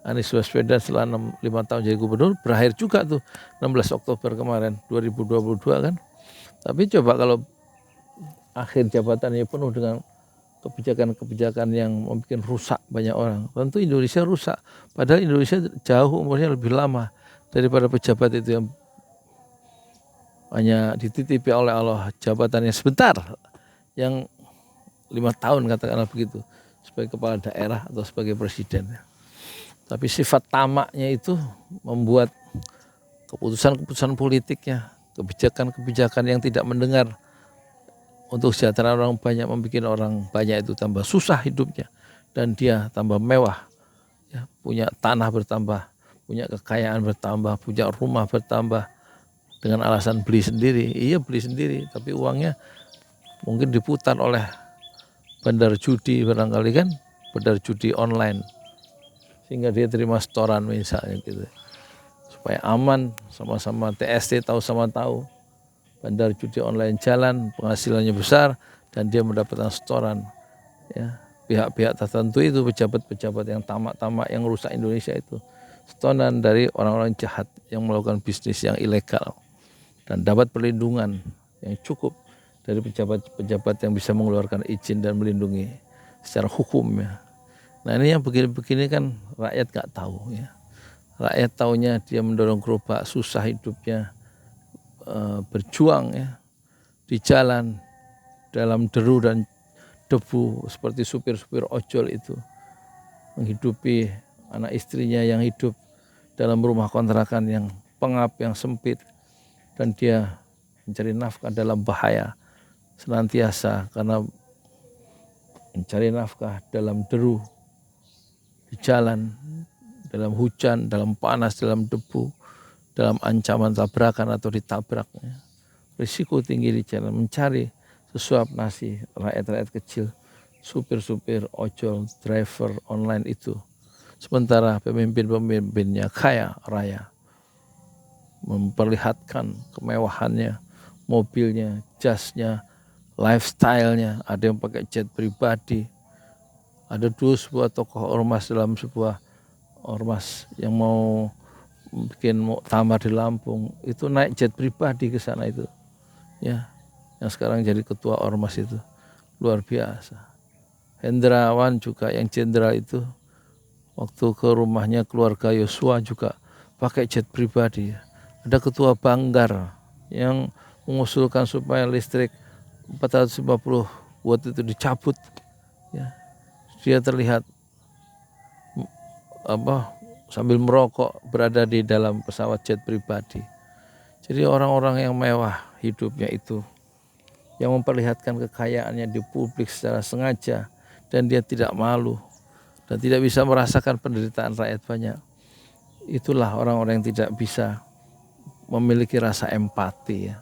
Anies Baswedan setelah 5 tahun jadi gubernur, berakhir juga tuh 16 Oktober kemarin 2022 kan. Tapi coba kalau akhir jabatannya penuh dengan kebijakan-kebijakan yang membuat rusak banyak orang, tentu Indonesia rusak. Padahal Indonesia jauh umurnya lebih lama daripada pejabat itu yang hanya dititipi oleh Allah jabatannya sebentar, yang 5 tahun katakanlah begitu sebagai kepala daerah atau sebagai presiden. Tapi sifat tamaknya itu membuat keputusan-keputusan politiknya, kebijakan-kebijakan yang tidak mendengar untuk kesejahteraan orang banyak, membuat orang banyak itu tambah susah hidupnya dan dia tambah mewah, ya, punya tanah bertambah, punya kekayaan bertambah, punya rumah bertambah dengan alasan beli sendiri. Iya beli sendiri, tapi uangnya mungkin diputar oleh bandar judi barangkali kan, bandar judi online, sehingga dia terima setoran misalnya gitu. Supaya aman, sama-sama TST tahu sama tahu, bandar judi online jalan, penghasilannya besar dan dia mendapatkan setoran. Ya, pihak-pihak tertentu itu pejabat-pejabat yang tamak-tamak yang rusak Indonesia itu setoran dari orang-orang jahat yang melakukan bisnis yang ilegal dan dapat perlindungan yang cukup dari pejabat-pejabat yang bisa mengeluarkan izin dan melindungi secara hukum ya. Nah ini yang begini-begini kan rakyat gak tahu ya. Rakyat taunya dia mendorong gerobak, susah hidupnya, berjuang ya di jalan dalam deru dan debu seperti supir-supir ojol itu, menghidupi anak istrinya yang hidup dalam rumah kontrakan yang pengap, yang sempit, dan dia mencari nafkah dalam bahaya senantiasa karena mencari nafkah dalam deru di jalan, dalam hujan, dalam panas, dalam debu, dalam ancaman tabrakan atau ditabrak. Risiko tinggi di jalan, mencari sesuap nasi rakyat-rakyat kecil, supir-supir ojol, driver online itu. Sementara pemimpin-pemimpinnya kaya raya, memperlihatkan kemewahannya, mobilnya, jasnya, lifestyle-nya, ada yang pakai jet pribadi. Ada dulu sebuah tokoh ormas dalam sebuah ormas yang mau bikin muktamar di Lampung, itu naik jet pribadi ke sana itu. Ya, yang sekarang jadi ketua ormas itu. Luar biasa. Hendrawan juga yang jenderal itu waktu ke rumahnya keluarga Yosua juga pakai jet pribadi. Ada ketua Banggar yang mengusulkan supaya listrik 450 watt itu dicabut. Ya. Dia terlihat sambil merokok berada di dalam pesawat jet pribadi. Jadi orang-orang yang mewah hidupnya itu, yang memperlihatkan kekayaannya di publik secara sengaja dan dia tidak malu dan tidak bisa merasakan penderitaan rakyat banyak. Itulah orang-orang yang tidak bisa memiliki rasa empati ya.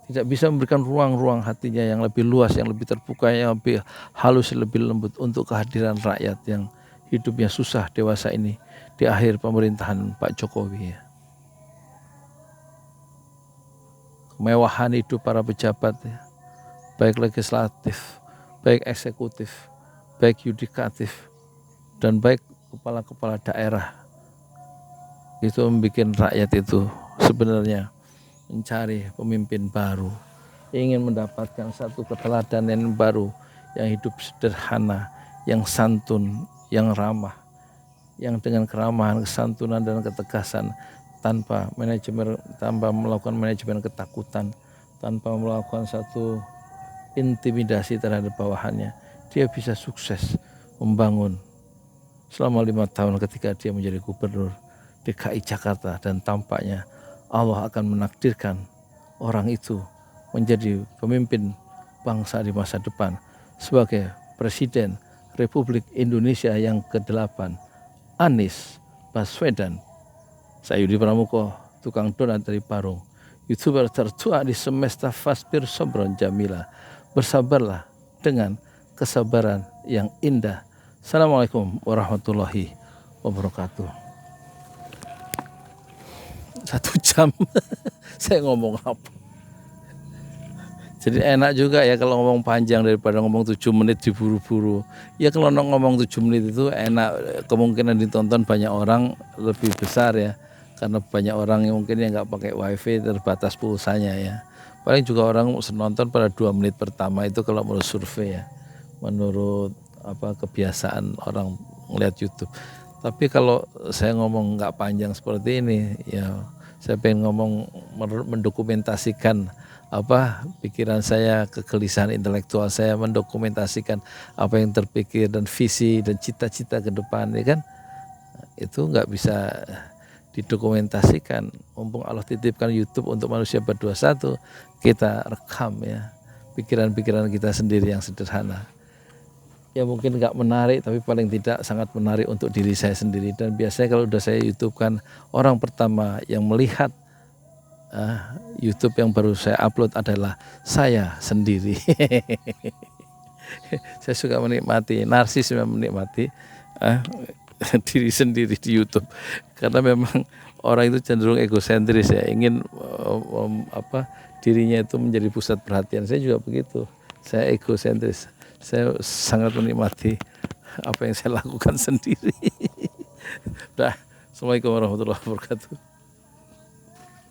Tidak bisa memberikan ruang-ruang hatinya yang lebih luas, yang lebih terbuka, yang lebih halus, lebih lembut untuk kehadiran rakyat yang hidupnya susah dewasa ini di akhir pemerintahan Pak Jokowi ya. Kemewahan hidup para pejabat ya, baik legislatif, baik eksekutif, baik yudikatif, dan baik kepala-kepala daerah, itu membuat rakyat itu sebenarnya mencari pemimpin baru, ingin mendapatkan satu keteladanan yang baru, yang hidup sederhana, yang santun, yang ramah, yang dengan keramahan, kesantunan dan ketegasan, tanpa melakukan manajemen ketakutan, tanpa melakukan satu intimidasi terhadap bawahannya, dia bisa sukses membangun selama 5 tahun ketika dia menjadi gubernur DKI Jakarta, dan tampaknya Allah akan menakdirkan orang itu menjadi pemimpin bangsa di masa depan sebagai Presiden Republik Indonesia yang ke-8, Anies Baswedan. Saya Yudi Pramuko, tukang donat dari Parung, YouTuber tertua di semesta Fasbir Sobron Jamila. Bersabarlah dengan kesabaran yang indah. Assalamualaikum warahmatullahi wabarakatuh. 1 jam saya ngomong apa. Jadi enak juga ya kalau ngomong panjang daripada ngomong 7 menit diburu-buru. Ya kalau ngomong 7 menit itu enak, kemungkinan ditonton banyak orang lebih besar ya. Karena banyak orang yang mungkin yang nggak pakai wifi, terbatas pulsanya ya. Paling juga orang nonton pada 2 menit pertama itu kalau menurut survei ya. Menurut kebiasaan orang melihat YouTube. Tapi kalau saya ngomong nggak panjang seperti ini, ya saya pengen ngomong mendokumentasikan pikiran saya, kegelisahan intelektual saya, mendokumentasikan apa yang terpikir dan visi dan cita-cita ke depan, ya kan? Itu nggak bisa didokumentasikan. Mumpung Allah titipkan YouTube untuk manusia berdua satu, kita rekam ya pikiran-pikiran kita sendiri yang sederhana. Ya mungkin nggak menarik, tapi paling tidak sangat menarik untuk diri saya sendiri. Dan biasanya kalau udah saya YouTube kan, orang pertama yang melihat YouTube yang baru saya upload adalah saya sendiri. Saya suka menikmati, narsis memang menikmati diri sendiri di YouTube, karena memang orang itu cenderung egosentris ya, ingin dirinya itu menjadi pusat perhatian. Saya juga begitu, saya egosentris, saya sangat menikmati apa yang saya lakukan sendiri. Dah, Assalamualaikum warahmatullahi wabarakatuh.